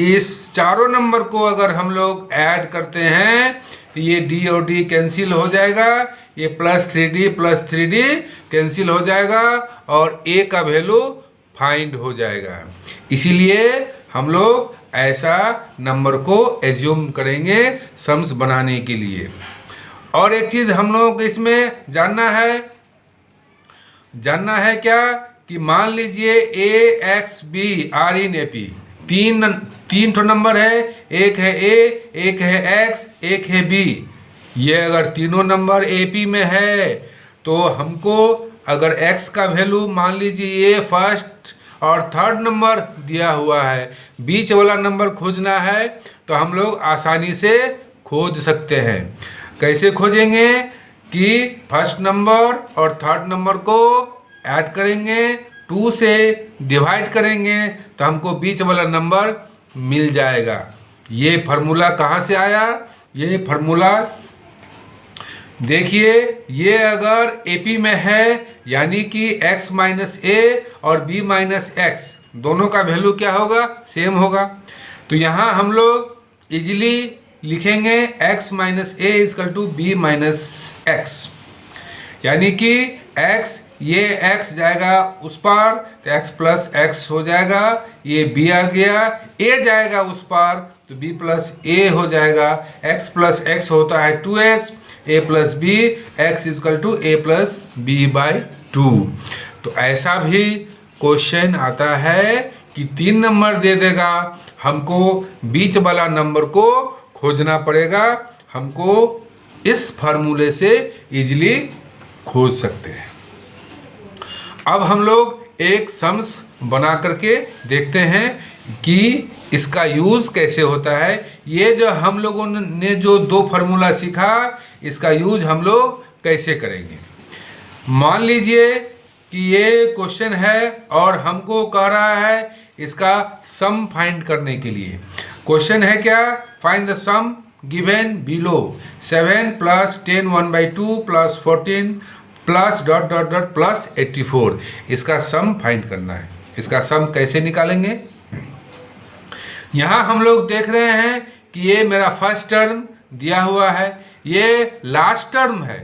इस चारों नंबर को अगर हम लोग ऐड करते हैं तो ये d और d कैंसिल हो जाएगा, ये प्लस 3d कैंसिल हो जाएगा और a का वैल्यू फाइंड हो जाएगा। इसीलिए हम लोग ऐसा नंबर को एज्यूम करेंगे सम्स बनाने के लिए। और एक चीज़ हम लोगों को इसमें जानना है क्या कि मान लीजिए a x b are in A P, तीन ठो नंबर है, एक है a, एक है x, एक है b। ये अगर तीनों नंबर AP में है तो हमको अगर x का वैल्यू मान लीजिए ये फर्स्ट और थर्ड नंबर दिया हुआ है, बीच वाला नंबर खोजना है तो हम लोग आसानी से खोज सकते हैं। कैसे खोजेंगे कि फर्स्ट नंबर और थर्ड नंबर को ऐड करेंगे, 2 से डिवाइड करेंगे तो हमको बीच वाला नंबर मिल जाएगा। ये फार्मूला कहाँ से आया? ये फार्मूला देखिए, ये अगर AP में है यानी कि x माइनस ए और b माइनस एक्स दोनों का वैल्यू क्या होगा? सेम होगा। तो यहाँ हम लोग इजीली लिखेंगे x minus a is equal to b minus x, यानी कि x, ये x जाएगा उस पार तो x प्लस एक्स हो जाएगा, ये b आ गया, a जाएगा उस पार तो b प्लस ए हो जाएगा, x प्लस एक्स होता है 2x, a plus b, x is equal to a plus b by 2। तो ऐसा भी क्वेश्चन आता है कि 3 नंबर दे देगा, हमको बीच वाला नंबर को खोजना पड़ेगा। हमको इस फार्मूले से इजीली खोज सकते हैं। अब हम लोग एक सम्स बना करके देखते हैं कि इसका यूज़ कैसे होता है। ये जो हम लोगों ने जो 2 फार्मूला सीखा, इसका यूज हम लोग कैसे करेंगे। मान लीजिए कि ये क्वेश्चन है और हमको कह रहा है इसका सम फाइंड करने के लिए। क्वेश्चन है क्या? Find the sum given below 7 plus 10 1/2 plus 14 plus dot dot dot plus 84। इसका सम फाइंड करना है। इसका सम कैसे निकालेंगे? यहाँ हम लोग देख रहे हैं कि ये मेरा फर्स्ट टर्म दिया हुआ है, ये लास्ट टर्म है।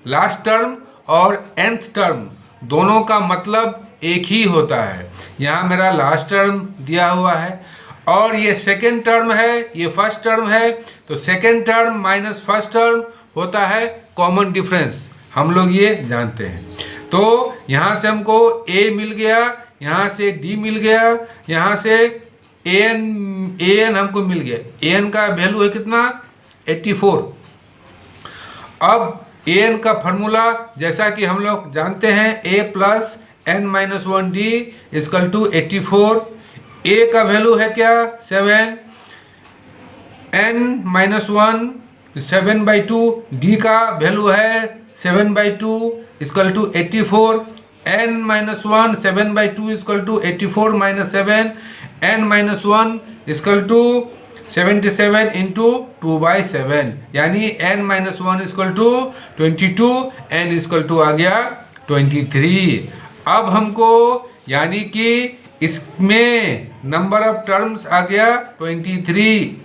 लास्ट टर्म और nth टर्म दोनों का मतलब एक ही होता है। यहाँ मेरा लास्ट टर्म दिया हुआ है और ये सेकेंड टर्म है, ये फर्स्ट टर्म है। तो second term minus first term होता है कॉमन डिफरेंस, हम लोग ये जानते हैं। तो यहाँ से हमको a मिल गया, यहाँ से d मिल गया, यहाँ से an हमको मिल गया। an का वैल्यू है कितना? 84। अब ए एन का फार्मूला जैसा कि हम लोग जानते हैं A plus N minus 1D is equal to 84। A का वैल्यू है क्या 7, एन माइनस 1 7/2, डी का वैल्यू है 7/2 equal to 84। N minus 1 7/2 equal to 84 minus 7, N minus 1 is equal to 77 into 2/7, यानी n minus 1 is equal to 22, n equal to आ गया 23। अब हमको यानी कि इसमें नंबर ऑफ टर्म्स आ गया 23,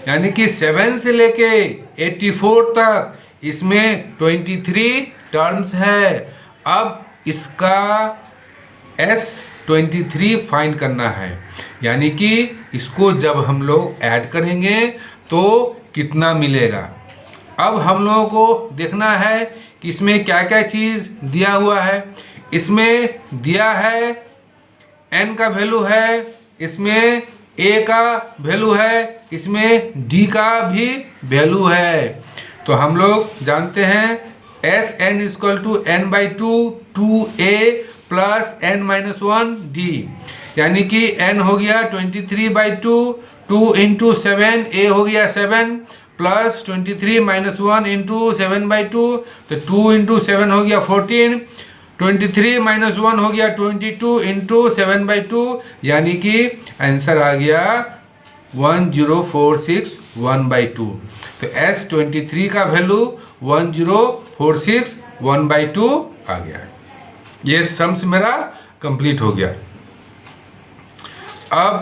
यानी कि 7 से लेके 84 तक इसमें 23 टर्म्स है। अब इसका S23 फाइंड करना है, यानी कि इसको जब हम लोग ऐड करेंगे तो कितना मिलेगा। अब हम लोगों को देखना है कि इसमें क्या क्या चीज़ दिया हुआ है। इसमें दिया है n का वैल्यू है, इसमें a का वैल्यू है, इसमें d का भी वैल्यू है। तो हम लोग जानते हैं Sn is equal to n/2 2a plus n minus 1d, यानी कि n हो गया 23/2, 2 इंटू 7, a हो गया 7 प्लस 23 माइनस 1 इंटू 7/2, तो 2 इंटू 7 हो गया 14, 23 माइनस 1 हो गया 22 इंटू 7/2, यानी कि आंसर आ गया 1046 1/2। तो S23 का वैल्यू 1046 1/2 आ गया। ये सम्स मेरा कंप्लीट हो गया। अब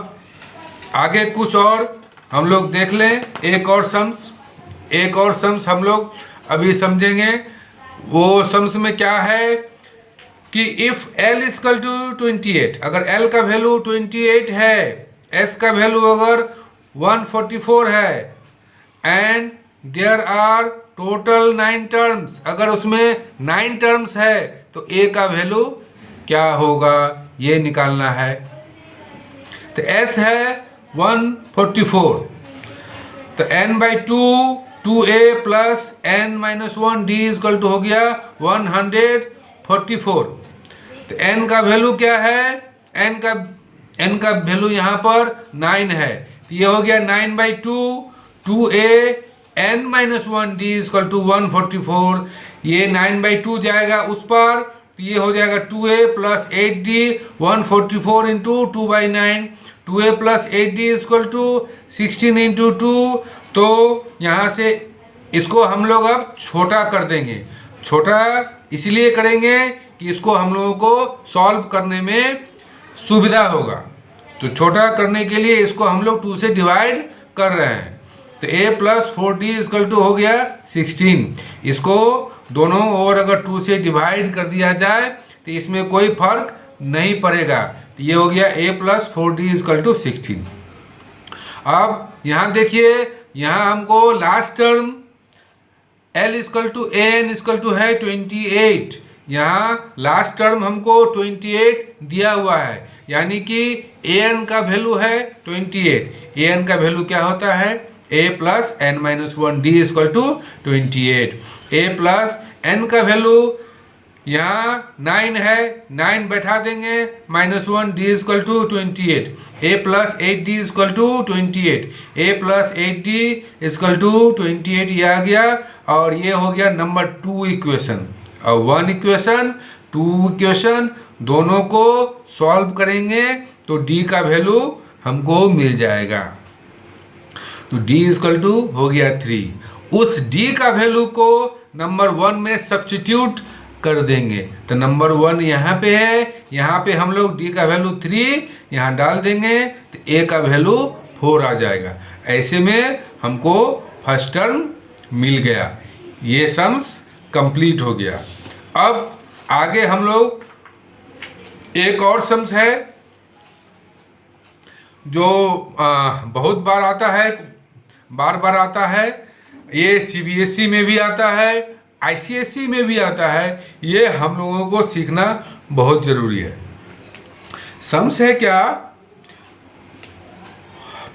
आगे कुछ और हम लोग देख लें, एक और सम्स हम लोग अभी समझेंगे। वो सम्स में क्या है कि इफ़ L इजकल टू 28, अगर L का वैल्यू 28 है, S का वैल्यू अगर 144 है, and there are total 9 terms, अगर उसमें 9 टर्म्स है तो A का वैल्यू क्या होगा ये निकालना है। तो S है 144, तो n/2 2a plus n minus 1d is equal to हो गया 144। तो n का वैल्यू क्या है, n का वैल्यू यहाँ पर 9 है, तो ये हो गया 9/2 2a n minus 1d is equal to 144। ये 9/2 जाएगा उस पर, तो ये हो जाएगा 2a plus 8d 144 into 2/9, 2a plus 8d is equal to 16 into 2। तो यहाँ से इसको हम लोग अब छोटा कर देंगे। छोटा इसलिए करेंगे कि इसको हम लोगों को सॉल्व करने में सुविधा होगा। तो छोटा करने के लिए इसको हम लोग 2 से डिवाइड कर रहे हैं। तो a plus 4d is equal to हो गया 16। इसको दोनों ओर अगर 2 से डिवाइड कर दिया जाए तो इसमें कोई फर्क नहीं पड़ेगा। तो ये हो गया a plus 4d is equal to 16। अब यहाँ देखिए, यहाँ हमको last term L is equal to an is equal to है 28। यहाँ लास्ट टर्म हमको 28 दिया हुआ है, यानी कि an का वैल्यू है 28। an का वैल्यू क्या होता है, a plus n minus 1d is equal to 28। a plus n का वैल्यू यहाँ 9 है, 9 बैठा देंगे, minus 1d is equal to 28। a plus 8d is equal to 28, a plus 8d is equal to 28 ये आ गया। और ये हो गया नंबर 2 इक्वेशन। और 1 इक्वेशन 2 इक्वेशन दोनों को सॉल्व करेंगे तो d का वैल्यू हमको मिल जाएगा। तो d इजकल टू हो गया 3। उस d का वैल्यू को नंबर 1 में सब्स्टिट्यूट कर देंगे। तो नंबर 1 यहाँ पे है, यहाँ पे हम लोग d का वैल्यू 3 यहाँ डाल देंगे तो a का वैल्यू 4 आ जाएगा। ऐसे में हमको फर्स्ट टर्म मिल गया। ये सम्स कंप्लीट हो गया। अब आगे हम लोग एक और सम्स है जो बहुत बार आता है, बार आता है। ये CBSE में भी आता है, ICSE में भी आता है। ये हम लोगों को सीखना बहुत ज़रूरी है। सम्स है क्या,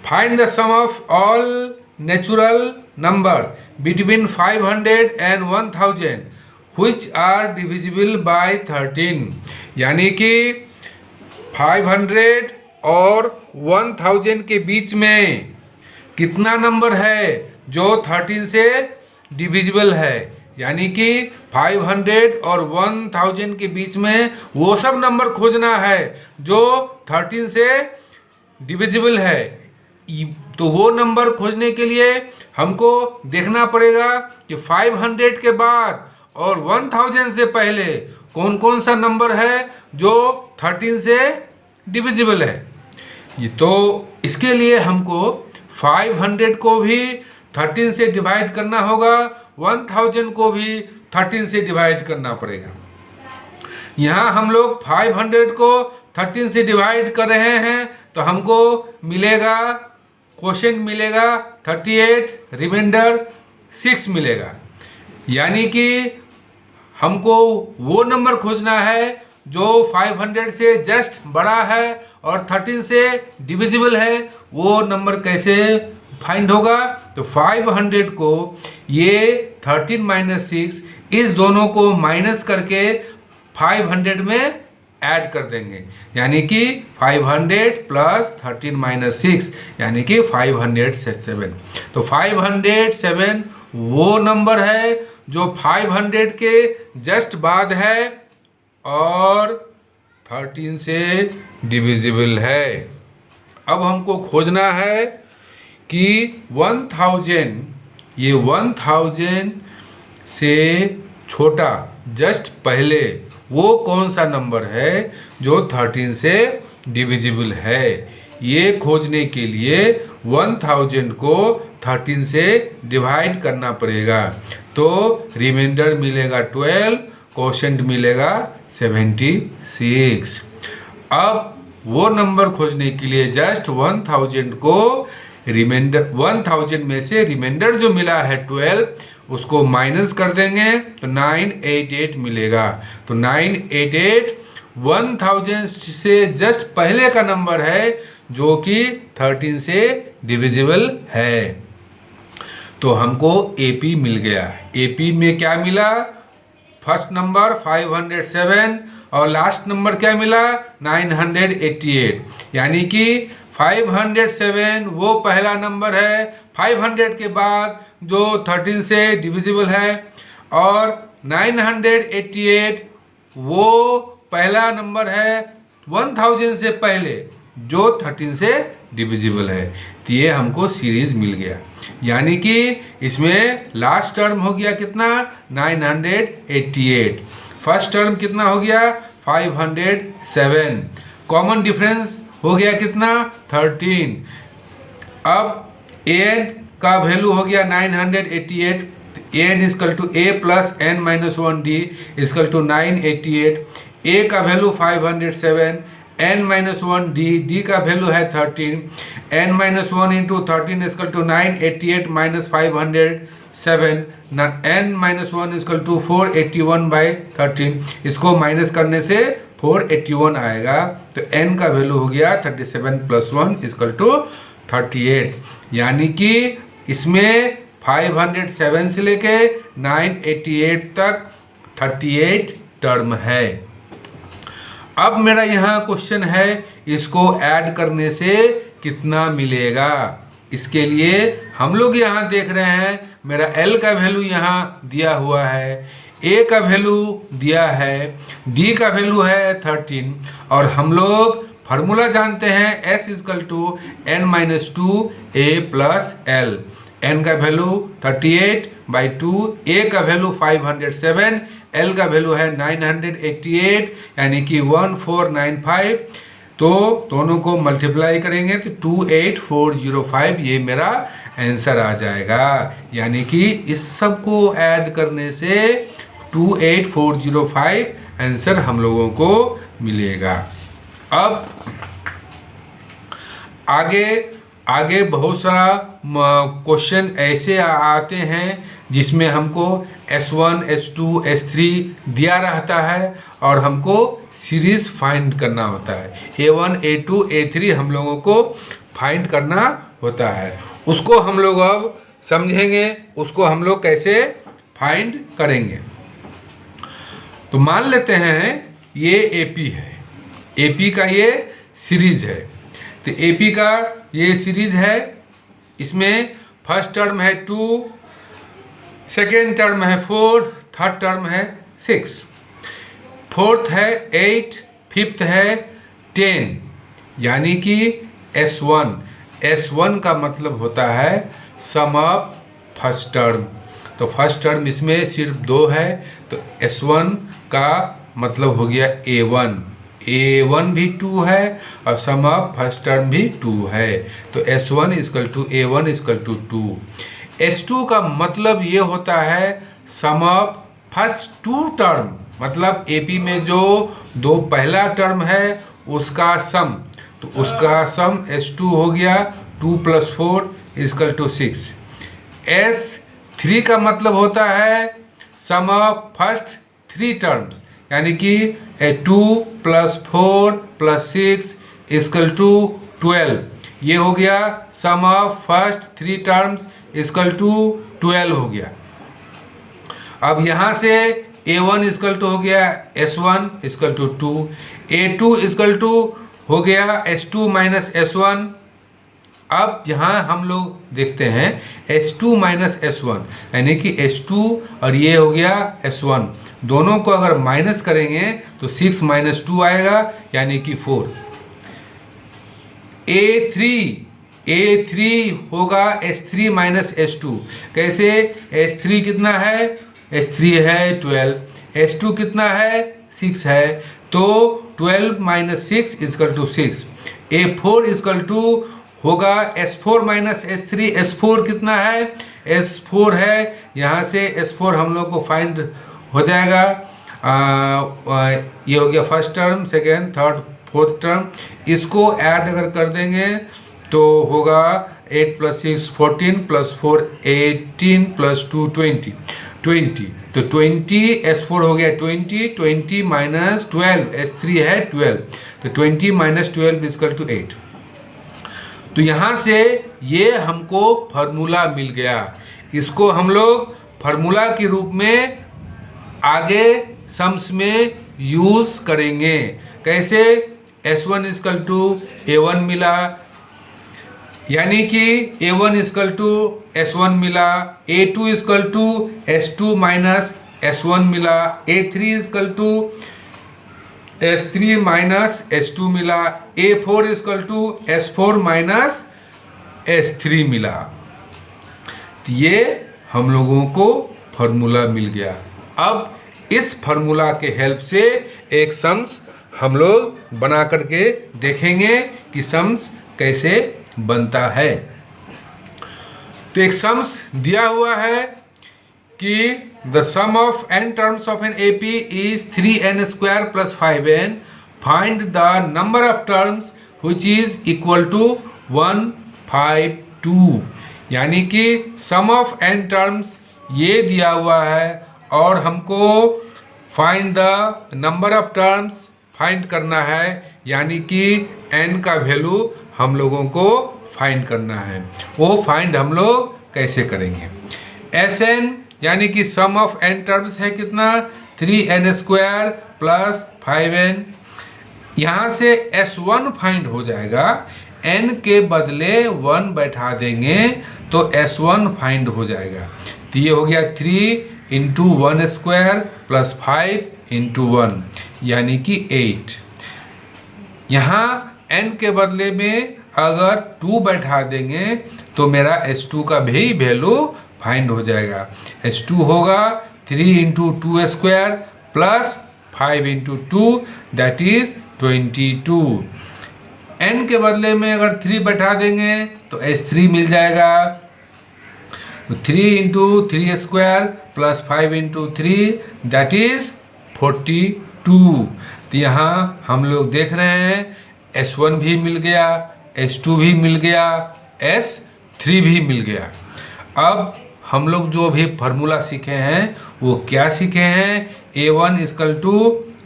find the sum of all natural number between 500 and 1000 which are divisible by 13। यानी कि 500 और 1000 के बीच में कितना नंबर है जो 13 से डिविजिबल है। यानी कि 500 और 1000 के बीच में वो सब नंबर खोजना है जो 13 से डिविजिबल है। तो वो नंबर खोजने के लिए हमको देखना पड़ेगा कि 500 के बाद और 1000 से पहले कौन कौन सा नंबर है जो 13 से डिविजिबल है। तो इसके लिए हमको 500 को भी 13 से डिवाइड करना होगा, 1000 को भी 13 से डिवाइड करना पड़ेगा। यहाँ हम लोग 500 को 13 से डिवाइड कर रहे हैं तो हमको मिलेगा, क्वोशेंट मिलेगा 38, रिमाइंडर 6 मिलेगा। यानी कि हमको वो नंबर खोजना है जो 500 से जस्ट बड़ा है और 13 से डिविजिबल है। वो नंबर कैसे फाइंड होगा? तो 500 को ये 13 माइनस 6 इस दोनों को माइनस करके 500 में ऐड कर देंगे। यानी कि 500 प्लस 13 माइनस 6 यानी कि 507। तो 507 वो नंबर है जो 500 के जस्ट बाद है और 13 से डिविजिबल है। अब हमको खोजना है कि 1000, ये 1000 से छोटा जस्ट पहले वो कौन सा नंबर है जो 13 से डिविजिबल है। ये खोजने के लिए 1000 को 13 से डिवाइड करना पड़ेगा। तो रिमाइंडर मिलेगा 12, क्वोशेंट मिलेगा 76। अब वो नंबर खोजने के लिए जस्ट 1000 को रिमाइंडर 1000 में से रिमाइंडर जो मिला है 12 उसको माइनस कर देंगे तो 988 मिलेगा। तो 988 1000 से जस्ट पहले का नंबर है जो कि 13 से डिविजिबल है। तो हमको AP मिल गया। AP में क्या मिला? फर्स्ट नंबर 507 और लास्ट नंबर क्या मिला? 988। यानी कि 507 वो पहला नंबर है 500 के बाद जो 13 से डिविजिबल है और 988 वो पहला नंबर है 1000 से पहले जो 13 से डिविजिबल है। तो ये हमको सीरीज मिल गया। यानी कि इसमें लास्ट टर्म हो गया कितना? 988। फर्स्ट टर्म कितना हो गया? 507। कॉमन डिफरेंस हो गया कितना? 13। अब an का वैल्यू हो गया 988। an is equal to a plus n minus 1d is equal to 988। a का वैल्यू 507, n माइनस 1 d का वैल्यू है 13। n minus 1 into 13 is equal to 988 minus 507। n minus 1 is equal to 481 by 13। इसको माइनस करने से 481 आएगा। तो n का वैल्यू हो गया 37 प्लस 1 इजकल टू 38। यानी कि इसमें 507 से लेके 988 तक 38 टर्म है। अब मेरा यहाँ क्वेश्चन है इसको ऐड करने से कितना मिलेगा। इसके लिए हम लोग यहाँ देख रहे हैं मेरा L का वैल्यू यहाँ दिया हुआ है, A का वैल्यू दिया है, D का वैल्यू है 13 और हम लोग फार्मूला जानते हैं S is equal to n minus 2 A plus L। n का वैल्यू 38 बाई 2, A का वैल्यू 507, L का वैल्यू है 988 यानी कि 1495। तो दोनों को मल्टीप्लाई करेंगे तो 28405 ये मेरा आंसर आ जाएगा। यानी कि इस सब को ऐड करने से 28405 आंसर हम लोगों को मिलेगा। अब आगे बहुत सारा क्वेश्चन ऐसे आते हैं जिसमें हमको S1, S2, S3 दिया रहता है और हमको सीरीज फाइंड करना होता है। A1, A2, A3 हम लोगों को फाइंड करना होता है। उसको हम लोग अब समझेंगे उसको हम लोग कैसे फाइंड करेंगे। तो मान लेते हैं ये एपी है, एपी का ये सीरीज है। तो एपी का ये सीरीज है, इसमें फर्स्ट टर्म है 2, सेकेंड टर्म है 4, थर्ड टर्म है 6, फोर्थ है 8, फिफ्थ है 10, यानी कि S1। S1 का मतलब होता है सम ऑफ फर्स्ट टर्म। तो फर्स्ट टर्म इसमें सिर्फ 2 है, तो S1 का मतलब हो गया A1। A1 भी 2 है और सम ऑफ फर्स्ट टर्म भी 2 है, तो S1 equal to A1 equal to 2। S2 का मतलब ये होता है सम ऑफ फर्स्ट 2 टर्म, मतलब AP में जो 2 पहला टर्म है उसका सम, तो उसका सम S2 हो गया 2 + 4 इक्वल टू 6। S3 का मतलब होता है सम ऑफ फर्स्ट 3 टर्म्स, यानी कि 2 + 4 + 6 इक्वल टू 12। ये हो गया sum of first 3 terms equal to 12 हो गया। अब यहाँ से A1 इक्वल टू हो गया S1 equal to 2, A2 equal to हो गया S2 माइनस S1। अब यहाँ हम लोग देखते हैं S2 माइनस S1, यानी कि S2 और ये हो गया S1, दोनों को अगर माइनस करेंगे तो 6 - 2 आएगा, यानी कि 4। A3 होगा S3 माइनस S2। कैसे? S3 कितना है? S3 है 12, S2 कितना है? 6 है, तो 12 - 6 equal to 6। A4 equal to होगा S4 माइनस S3। S4 कितना है? S4 है, यहाँ से S4 हम लोग को फाइंड हो जाएगा। ये हो गया first term, second, third, fourth term. इसको ऐड अगर कर देंगे तो होगा 8 + 6 14 + 4 18 + 2 20। तो 20 S4 हो गया 20, 20 - 12 S3 है 12, तो 20 - 12 इक्वल टू 8। तो यहाँ से ये हमको फार्मूला मिल गया, इसको हम लोग फार्मूला के रूप में आगे सम्स में यूज़ करेंगे। कैसे? S1 इक्वल टू A1 मिला, यानी कि A1 इक्वल टू S1 मिला, A2 equal to S2 minus S1 मिला, A3 equal to S3 minus S2 मिला, A4 equal to S4 minus S3 मिला। तो ये हम लोगों को फार्मूला मिल गया। अब इस फार्मूला के हेल्प से एक सम्स हम लोग बना करके देखेंगे कि सम्स कैसे बनता है। तो एक सम्स दिया हुआ है कि the sum of n terms of an AP is 3n² + 5n। Find the number of terms which is equal to 152। यानी कि सम ऑफ n टर्म्स ये दिया हुआ है और हमको find the number of terms find करना है, यानी कि n का वैल्यू हम लोगों को फाइंड करना है। वो फाइंड हम लोग कैसे करेंगे? Sn यानी कि सम ऑफ n टर्म्स है कितना? 3n² + 5n। यहाँ से S1 फाइंड हो जाएगा, n के बदले 1 बैठा देंगे तो S1 फाइंड हो जाएगा। तो ये हो गया 3 × 1² + 5 × 1, यानी कि 8। यहाँ n के बदले में अगर 2 बैठा देंगे तो मेरा S2 का भी वैल्यू फाइंड हो जाएगा। S2 होगा 3 × 2² + 5 × 2, दैट इज 22। n के बदले में अगर 3 बैठा देंगे तो S3 मिल जाएगा। तो 3 × 3² + 5 × 3, दैट इज 42। तो यहाँ हम लोग देख रहे हैं S1 भी मिल गया, S2 भी मिल गया, S3 भी मिल गया। अब हम लोग जो भी फार्मूला सीखे हैं वो क्या सीखे हैं? A1 =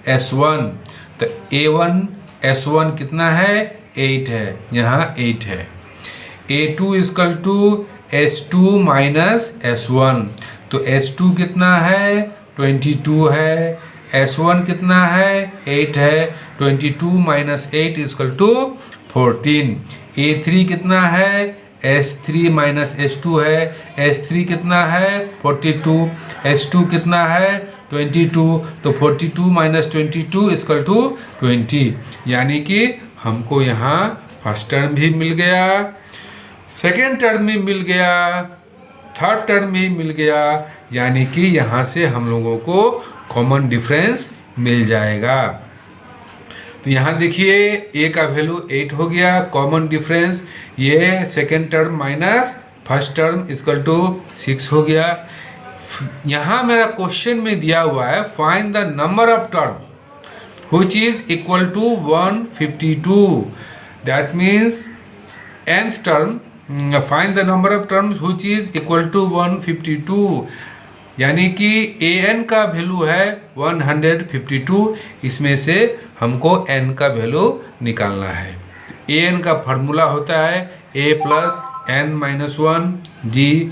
S1। तो A1 S1 कितना है? 8 है, यहाँ 8 है। A2 = S2 minus S1। तो S2 कितना है 22 है, S1 कितना है 8 है, 22 माइनस 8 इक्वल टू 14। A3 कितना है S3 माइनस S2 है, S3 कितना है 42, S2 कितना है 22, तो 42 माइनस 22 इक्वल टू 20। यानी कि हमको यहाँ फर्स्ट टर्म भी मिल गया, सेकेंड टर्म भी मिल गया, थर्ड टर्म भी मिल गया। यानी कि यहाँ से हम लोगों को कॉमन डिफरेंस मिल जाएगा। तो यहाँ देखिए a का वैल्यू 8 हो गया, कॉमन डिफरेंस ये second term minus first term equal to 6 हो गया। यहाँ मेरा क्वेश्चन में दिया हुआ है find the number of term which is equal to 152। That means nth term, find the number of terms which is equal to 152। यानी कि an का वैल्यू है 152, इसमें से हमको n का वैल्यू निकालना है। an का फार्मूला होता है a प्लस n माइनस 1 जी,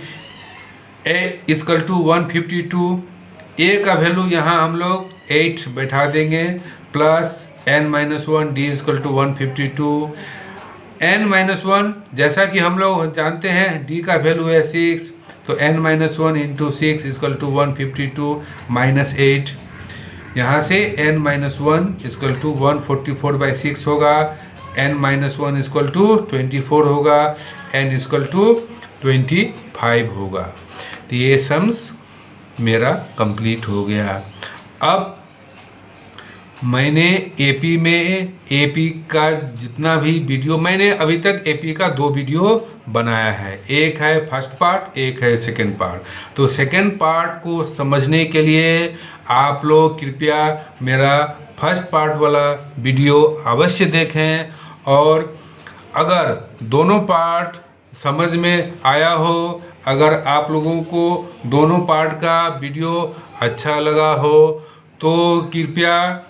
a इक्वल टू 152। a का वैल्यू यहाँ हम लोग 8 बैठा देंगे, plus n minus 1 d equal to 152। n minus 1 जैसा कि हम लोग जानते हैं d का वैल्यू है 6, तो n minus 1 into 6 equal to 152 minus 8। यहाँ से n माइनस 1 इक्वल टू 144/6 होगा, n माइनस 1 इक्वल टू 24 होगा, n इक्वल टू 25 होगा। तो ये सम्स मेरा कंप्लीट हो गया। अब मैंने एपी का जितना भी वीडियो, मैंने अभी तक एपी का 2 वीडियो बनाया है, एक है फर्स्ट पार्ट, एक है सेकंड पार्ट। तो सेकंड पार्ट को समझने के लिए आप लोग कृपया मेरा फर्स्ट पार्ट वाला वीडियो अवश्य देखें, और अगर दोनों पार्ट समझ में आया हो, अगर आप लोगों को दोनों पार्ट का वीडियो अच्छा लगा हो, तो कृपया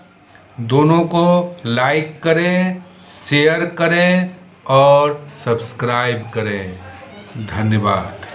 दोनों को लाइक करें, शेयर करें और सब्सक्राइब करें। धन्यवाद।